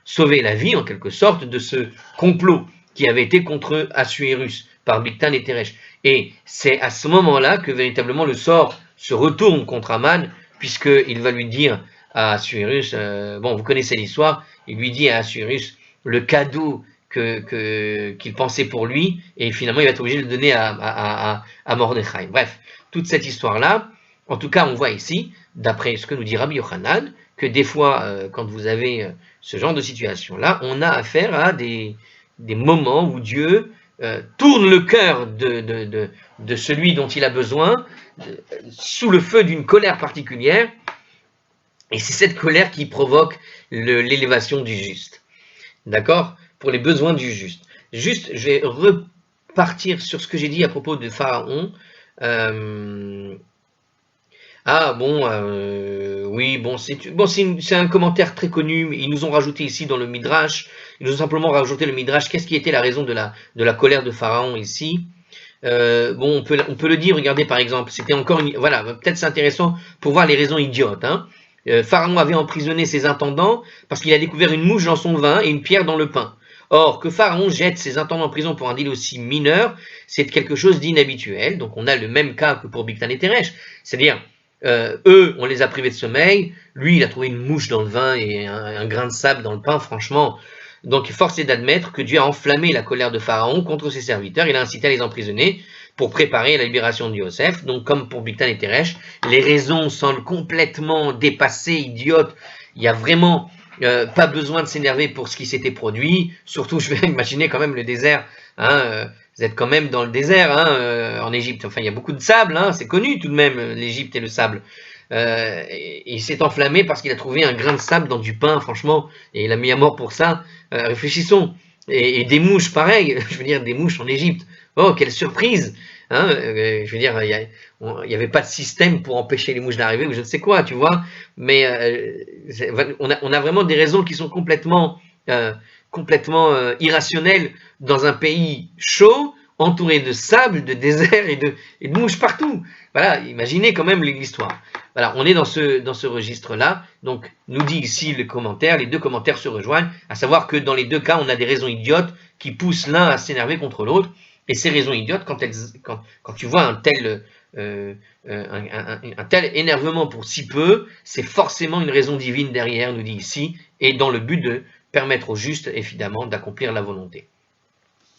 sauvé la vie, en quelque sorte, de ce complot qui avait été contre Assuérus par Bigtan et Teresh. Et c'est à ce moment-là que véritablement le sort se retourne contre Haman, puisqu'il va lui dire à Assuérus, bon, vous connaissez l'histoire, il lui dit à Assuérus le cadeau qu'il pensait pour lui, et finalement il va être obligé de le donner à Mordechai. Bref, toute cette histoire-là, en tout cas, on voit ici, d'après ce que nous dit Rabbi Yochanan, que des fois, quand vous avez ce genre de situation-là, on a affaire à des moments où Dieu tourne le cœur de celui dont il a besoin, sous le feu d'une colère particulière, et c'est cette colère qui provoque l'élévation du juste. D'accord? Pour les besoins du juste. Juste, je vais repartir sur ce que j'ai dit à propos de Pharaon. Oui, bon, c'est un commentaire très connu. Ils nous ont rajouté ici dans le Midrash. Ils nous ont simplement rajouté le Midrash. Qu'est-ce qui était la raison de la colère de Pharaon ici? Bon, on peut le dire. Regardez par exemple. C'était encore voilà. Peut-être c'est intéressant pour voir les raisons idiotes. Hein. Pharaon avait emprisonné ses intendants parce qu'il a découvert une mouche dans son vin et une pierre dans le pain. Or, que Pharaon jette ses intendants en prison pour un délit aussi mineur, c'est quelque chose d'inhabituel. Donc, on a le même cas que pour Bigtan et Teresh. C'est-à-dire, eux, on les a privés de sommeil. Lui, il a trouvé une mouche dans le vin et un grain de sable dans le pain. Franchement, donc force est d'admettre que Dieu a enflammé la colère de Pharaon contre ses serviteurs. Il a incité à les emprisonner pour préparer la libération de Yosef. Donc, comme pour Bigtan et Teresh, les raisons semblent complètement dépassées, idiotes. Il y a vraiment pas besoin de s'énerver pour ce qui s'était produit. Surtout, je vais imaginer quand même le désert. Hein, vous êtes quand même dans le désert en Égypte. Enfin, il y a beaucoup de sable. Hein, c'est connu tout de même, l'Égypte et le sable. Et il s'est enflammé parce qu'il a trouvé un grain de sable dans du pain, franchement. Et il a mis à mort pour ça. Réfléchissons. Et des mouches, pareil. Je veux dire, des mouches en Égypte. Oh, quelle surprise! Hein, je veux dire, il n'y avait pas de système pour empêcher les mouches d'arriver ou je ne sais quoi, tu vois. Mais on a vraiment des raisons qui sont complètement irrationnelles dans un pays chaud, entouré de sable, de désert et de mouches partout. Voilà, imaginez quand même l'histoire. Voilà, on est dans ce registre-là. Donc, nous dit ici les deux commentaires se rejoignent, à savoir que dans les deux cas, on a des raisons idiotes qui poussent l'un à s'énerver contre l'autre. Et ces raisons idiotes, quand tu vois un tel énervement pour si peu, c'est forcément une raison divine derrière, nous dit ici, et dans le but de permettre au juste, évidemment, d'accomplir la volonté.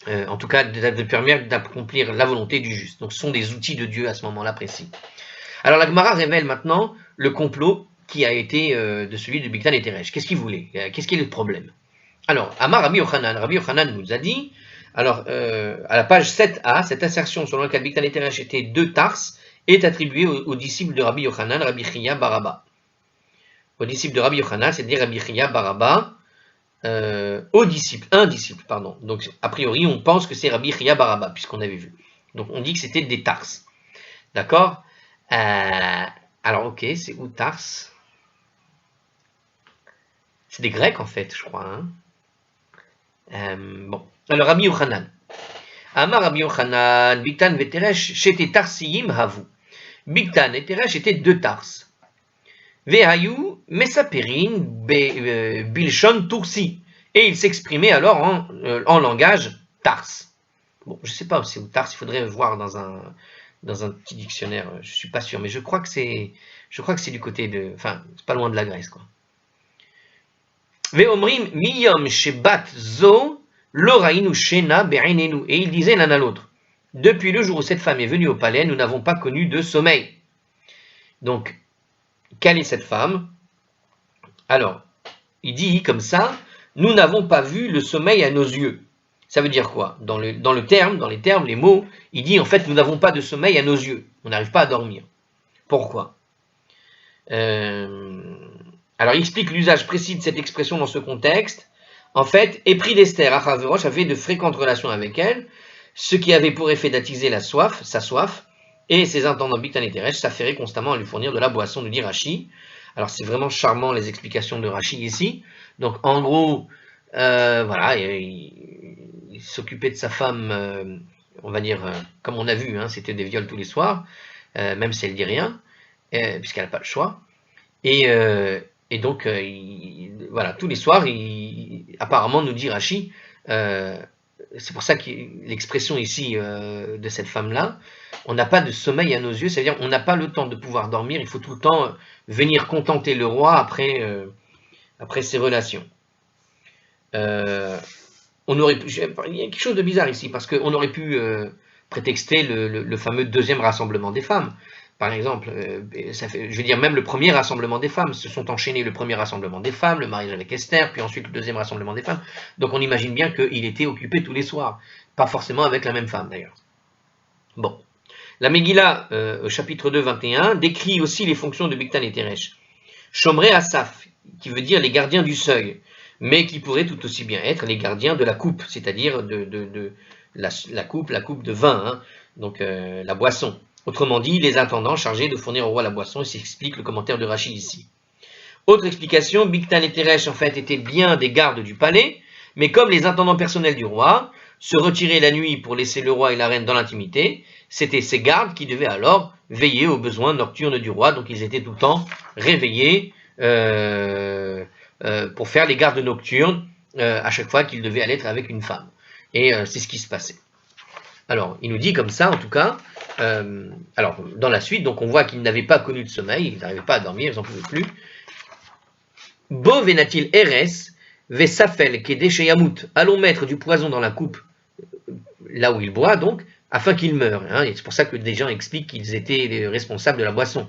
En tout cas, de permettre d'accomplir la volonté du juste. Donc, ce sont des outils de Dieu à ce moment-là précis. Alors, la Gemara révèle maintenant le complot qui a été de celui de Bigtan et Teresh. Qu'est-ce qu'il voulait? Qu'est-ce qui est le problème? Alors, Amar Rabbi Yochanan nous a dit, alors, à la page 7a, cette assertion selon laquelle Bigtan et Teresh étaient deux Tarses est attribué aux disciples de Rabbi Yochanan, Rabbi Chiya bar Abba. Aux disciples de Rabbi Yochanan, c'est-à-dire Rabbi Chiya bar Abba, un disciple, pardon. Donc, a priori, on pense que c'est Rabbi Chiya bar Abba, puisqu'on avait vu. Donc, on dit que c'était des Tarses. D'accord. Alors, ok, c'est où Tarses? C'est des Grecs, en fait, je crois. Hein. Bon. Alors, Rabbi Yochanan. Amar Rabbi Yochanan, Bigtan veteresh, shete tarsiyim havu. Bigtan et Teresh étaient deux Tarses. Vehayu mesaperin bilshon tursi. Et ils s'exprimaient alors en langage tarse. Bon, je ne sais pas si c'est où tarse, il faudrait voir dans un petit dictionnaire, je ne suis pas sûr, mais je crois que c'est du côté de, enfin, c'est pas loin de la Grèce, quoi. Veomrim miyom shebat zo lorainu shena be'inenu. Et ils disaient l'un à l'autre, depuis le jour où cette femme est venue au palais, nous n'avons pas connu de sommeil. Donc, quelle est cette femme? Alors, il dit comme ça, nous n'avons pas vu le sommeil à nos yeux. Ça veut dire quoi? Dans les termes, les mots, il dit en fait, nous n'avons pas de sommeil à nos yeux. On n'arrive pas à dormir. Pourquoi? Alors, il explique l'usage précis de cette expression dans ce contexte. En fait, épris d'Esther, Achashverosh avait de fréquentes relations avec elle, ce qui avait pour effet d'attiser sa soif, et ses intendants Bigtan et Teresh s'affairaient constamment à lui fournir de la boisson, nous dit Rashi. Alors c'est vraiment charmant les explications de Rashi ici. Donc en gros, voilà, il s'occupait de sa femme, on va dire, comme on a vu, hein, c'était des viols tous les soirs, même si elle dit rien, puisqu'elle n'a pas le choix. Et donc, voilà, tous les soirs, apparemment, nous dit Rashi, c'est pour ça que l'expression ici de cette femme-là, on n'a pas de sommeil à nos yeux, c'est-à-dire on n'a pas le temps de pouvoir dormir, il faut tout le temps venir contenter le roi après ses relations. Il y a quelque chose de bizarre ici, parce qu'on aurait pu prétexter le fameux deuxième rassemblement des femmes. Par exemple, je veux dire, même le premier rassemblement des femmes, se sont enchaînés le premier rassemblement des femmes, le mariage avec Esther, puis ensuite le deuxième rassemblement des femmes. Donc on imagine bien qu'il était occupé tous les soirs, pas forcément avec la même femme d'ailleurs. Bon. La Megillah, au chapitre 2, 21, décrit aussi les fonctions de Bigtan et Teresh. Shomrei Asaf, qui veut dire les gardiens du seuil, mais qui pourrait tout aussi bien être les gardiens de la coupe, c'est-à-dire de la coupe de vin, hein, donc la boisson. Autrement dit, les intendants chargés de fournir au roi la boisson, et s'explique le commentaire de Rachid ici. Autre explication, Bigtan et Teresh en fait étaient bien des gardes du palais, mais comme les intendants personnels du roi se retiraient la nuit pour laisser le roi et la reine dans l'intimité, c'était ces gardes qui devaient alors veiller aux besoins nocturnes du roi, donc ils étaient tout le temps réveillés pour faire les gardes nocturnes à chaque fois qu'ils devaient aller être avec une femme. Et c'est ce qui se passait. Alors, il nous dit comme ça, en tout cas, alors dans la suite, donc on voit qu'ils n'avaient pas connu de sommeil, ils n'arrivaient pas à dormir, ils n'en pouvaient plus. Bo venatil eres vesafel kedeshe yamut. Allons mettre du poison dans la coupe, là où il boit, donc, afin qu'il meure. Hein, et c'est pour ça que des gens expliquent qu'ils étaient les responsables de la boisson.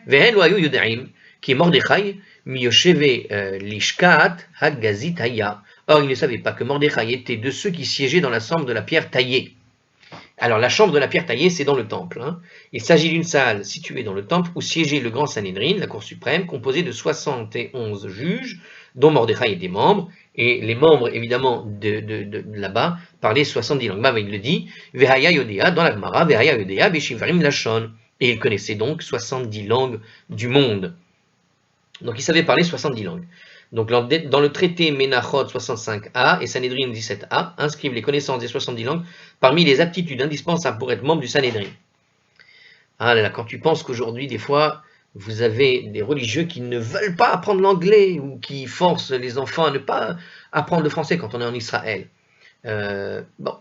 Vehen loayu yudaim, qui est Mordechai, miyosheve lishkat hagazit haya. Or, ils ne savaient pas que Mordechai était de ceux qui siégeaient dans la chambre de la pierre taillée. Alors, la chambre de la pierre taillée, c'est dans le temple. Hein. Il s'agit d'une salle située dans le temple où siégeait le grand Sanhédrin, la cour suprême, composée de 71 juges, dont Mordechai était membre. Et les membres, évidemment, de là-bas, parlaient 70 langues. Il le dit, Vehaya Yodea, dans la Gemara, Vehaya Yodea, Beshivarim Lachon. Et il connaissait donc 70 langues du monde. Donc, il savait parler 70 langues. Donc, dans le traité Menachot 65a et Sanhédrin 17a, inscrivent les connaissances des 70 langues parmi les aptitudes indispensables pour être membre du Sanhédrin. Ah là là, quand tu penses qu'aujourd'hui, des fois, vous avez des religieux qui ne veulent pas apprendre l'anglais ou qui forcent les enfants à ne pas apprendre le français quand on est en Israël. Bon,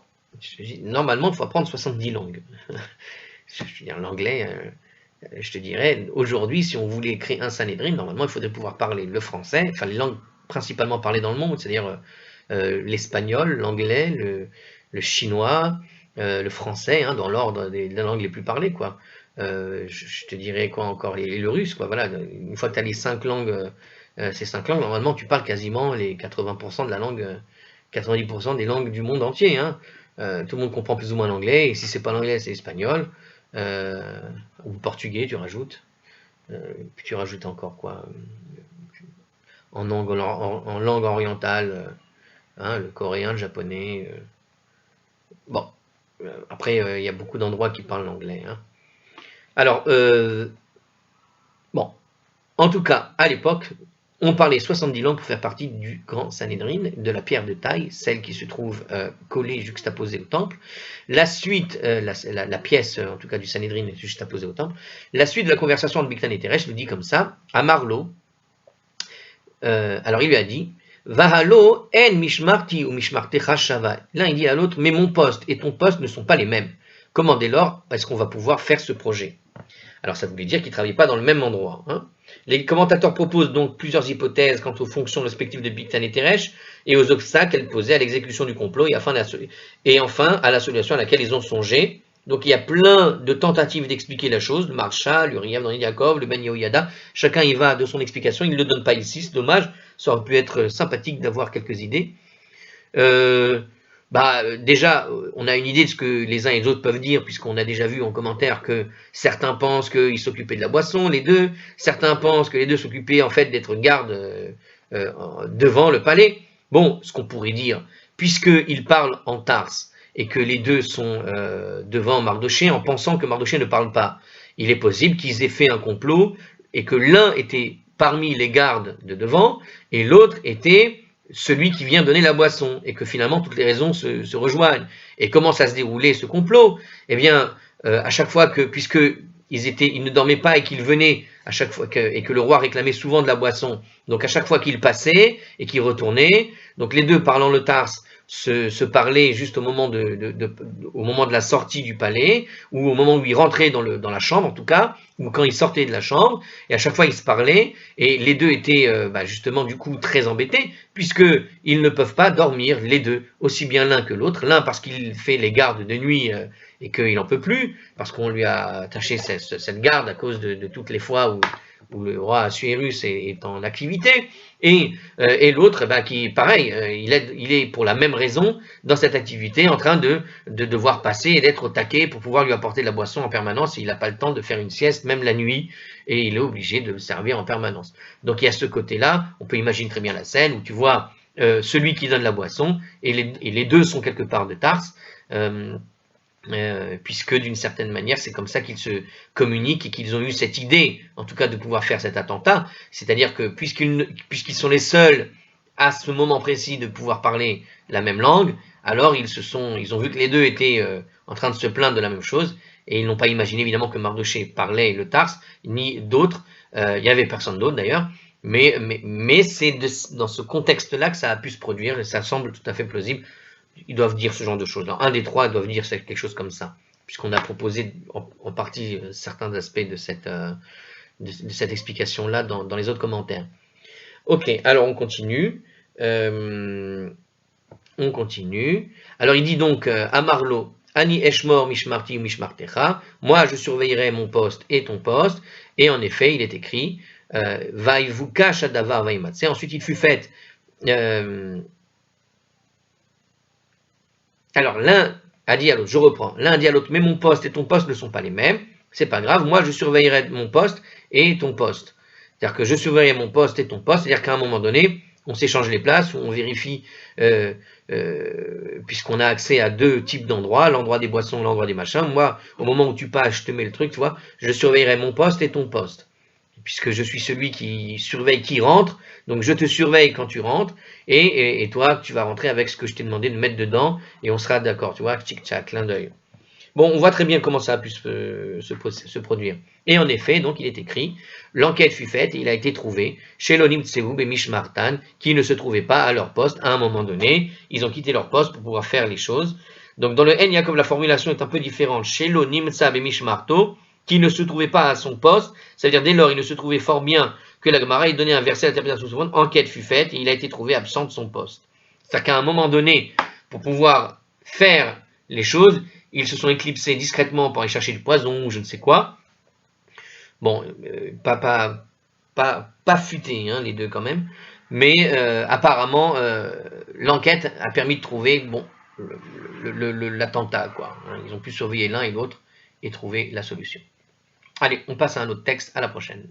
normalement, il faut apprendre 70 langues. Je veux dire, l'anglais... je te dirais, aujourd'hui, si on voulait créer un Sanhédrin, normalement, il faudrait pouvoir parler le français, enfin les langues principalement parlées dans le monde, c'est-à-dire l'espagnol, l'anglais, le chinois, le français, hein, dans l'ordre des langues les plus parlées, quoi. Je te dirais quoi encore, le russe, quoi. Voilà, une fois que tu as les 5 langues, ces 5 langues, normalement, tu parles quasiment les 80% de la langue, 90% des langues du monde entier. Hein. Tout le monde comprend plus ou moins l'anglais, et si c'est pas l'anglais, c'est l'espagnol. ou portugais, tu rajoutes. Puis tu rajoutes encore quoi en langue orientale, hein, le coréen, le japonais. Bon, après, il y a beaucoup d'endroits qui parlent l'anglais. Hein. Alors, bon, en tout cas, à l'époque, on parlait 70 langues pour faire partie du grand Sanhédrin, de la pierre de taille, celle qui se trouve collée, juxtaposée au temple. La suite, la pièce, en tout cas du Sanhédrin, est juxtaposée au temple. La suite de la conversation entre Bigtan et Teresh nous dit comme ça, à Marlo, alors il lui a dit, Vahalo en mishmarti ou mishmartecha shava. L'un il dit à l'autre, mais mon poste et ton poste ne sont pas les mêmes. Comment dès lors est-ce qu'on va pouvoir faire ce projet? Alors ça voulait dire qu'ils ne travaillaient pas dans le même endroit. Hein. Les commentateurs proposent donc plusieurs hypothèses quant aux fonctions respectives de Bigtan et Teresh et aux obstacles qu'elles posaient à l'exécution du complot et enfin à la solution à laquelle ils ont songé. Donc il y a plein de tentatives d'expliquer la chose, le Marsha, l'Uriav dans Yaakov, le Ben Yehoyada, chacun y va de son explication, il ne le donne pas ici, c'est dommage, ça aurait pu être sympathique d'avoir quelques idées. Déjà, on a une idée de ce que les uns et les autres peuvent dire, puisqu'on a déjà vu en commentaire que certains pensent qu'ils s'occupaient de la boisson, les deux, certains pensent que les deux s'occupaient en fait d'être gardes devant le palais. Bon, ce qu'on pourrait dire, puisqu'ils parlent en Tarse, et que les deux sont devant Mardoché en pensant que Mardoché ne parle pas. Il est possible qu'ils aient fait un complot et que l'un était parmi les gardes de devant et l'autre était celui qui vient donner la boisson et que finalement toutes les raisons se rejoignent. Et comment ça se déroulait ce complot? Eh bien, à chaque fois que, puisqu'ils ne dormaient pas et qu'ils venaient à chaque fois et que le roi réclamait souvent de la boisson, donc à chaque fois qu'ils passaient et qu'ils retournaient, donc les deux parlant le Tarse, se parler juste au moment de la sortie du palais, ou au moment où ils rentraient dans la chambre en tout cas, ou quand ils sortaient de la chambre, et à chaque fois ils se parlaient, et les deux étaient justement du coup très embêtés, puisqu'ils ne peuvent pas dormir les deux, aussi bien l'un que l'autre, l'un parce qu'il fait les gardes de nuit et qu'il n'en peut plus, parce qu'on lui a attaché cette garde à cause de toutes les fois où le roi Assuérus est en activité, et l'autre, qui, pareil, il est pour la même raison dans cette activité, en train de devoir passer et d'être au taquet pour pouvoir lui apporter de la boisson en permanence. Il n'a pas le temps de faire une sieste, même la nuit, et il est obligé de le servir en permanence. Donc il y a ce côté-là, on peut imaginer très bien la scène où tu vois celui qui donne la boisson, et les deux sont quelque part de Tarse, puisque d'une certaine manière, c'est comme ça qu'ils se communiquent et qu'ils ont eu cette idée, en tout cas, de pouvoir faire cet attentat. C'est-à-dire que puisqu'ils sont les seuls à ce moment précis de pouvoir parler la même langue, alors ils ont vu que les deux étaient en train de se plaindre de la même chose, et ils n'ont pas imaginé évidemment que Mardoché parlait le Tarse, ni d'autres. Il n'y avait personne d'autre d'ailleurs. Mais c'est dans ce contexte-là que ça a pu se produire, et ça semble tout à fait plausible. Ils doivent dire ce genre de choses-là. Un des trois doivent dire quelque chose comme ça, puisqu'on a proposé en partie certains aspects de cette explication-là dans les autres commentaires. Ok, alors on continue. Alors il dit donc à Marlo, Ani Eshmor Mishmarti ou Mishmartecha, moi je surveillerai mon poste et ton poste, et en effet il est écrit, Vaivuka Shadavar Vaimatse, ensuite il fut fait. Alors l'un a dit à l'autre, je reprends, l'un a dit à l'autre, mais mon poste et ton poste ne sont pas les mêmes, c'est pas grave, moi je surveillerai mon poste et ton poste. C'est-à-dire que je surveillerai mon poste et ton poste, c'est-à-dire qu'à un moment donné, on s'échange les places, on vérifie, puisqu'on a accès à deux types d'endroits, l'endroit des boissons, l'endroit des machins. Moi, au moment où tu passes, je te mets le truc, tu vois, je surveillerai mon poste et ton poste. Puisque je suis celui qui surveille qui rentre, donc je te surveille quand tu rentres, et toi, tu vas rentrer avec ce que je t'ai demandé de mettre dedans, et on sera d'accord, tu vois, tchic-tchac, clin d'œil. Bon, on voit très bien comment ça a pu se produire. Et en effet, donc il est écrit, l'enquête fut faite, et il a été trouvé, chez l'Onim Tseoub et Mishmartan, qui ne se trouvaient pas à leur poste à un moment donné, ils ont quitté leur poste pour pouvoir faire les choses. Donc dans le En Yaakov, la formulation est un peu différente, chez l'Onim Tsab et Mishmarto, qui ne se trouvait pas à son poste, c'est-à-dire dès lors il ne se trouvait fort bien que la Gemara ait donné un verset à l'interprétation suivante, enquête fut faite et il a été trouvé absent de son poste. C'est-à-dire qu'à un moment donné, pour pouvoir faire les choses, ils se sont éclipsés discrètement pour aller chercher du poison ou je ne sais quoi. Bon, pas futé, hein, les deux quand même, mais apparemment l'enquête a permis de trouver l'attentat, quoi. Ils ont pu surveiller l'un et l'autre et trouver la solution. Allez, on passe à un autre texte, à la prochaine.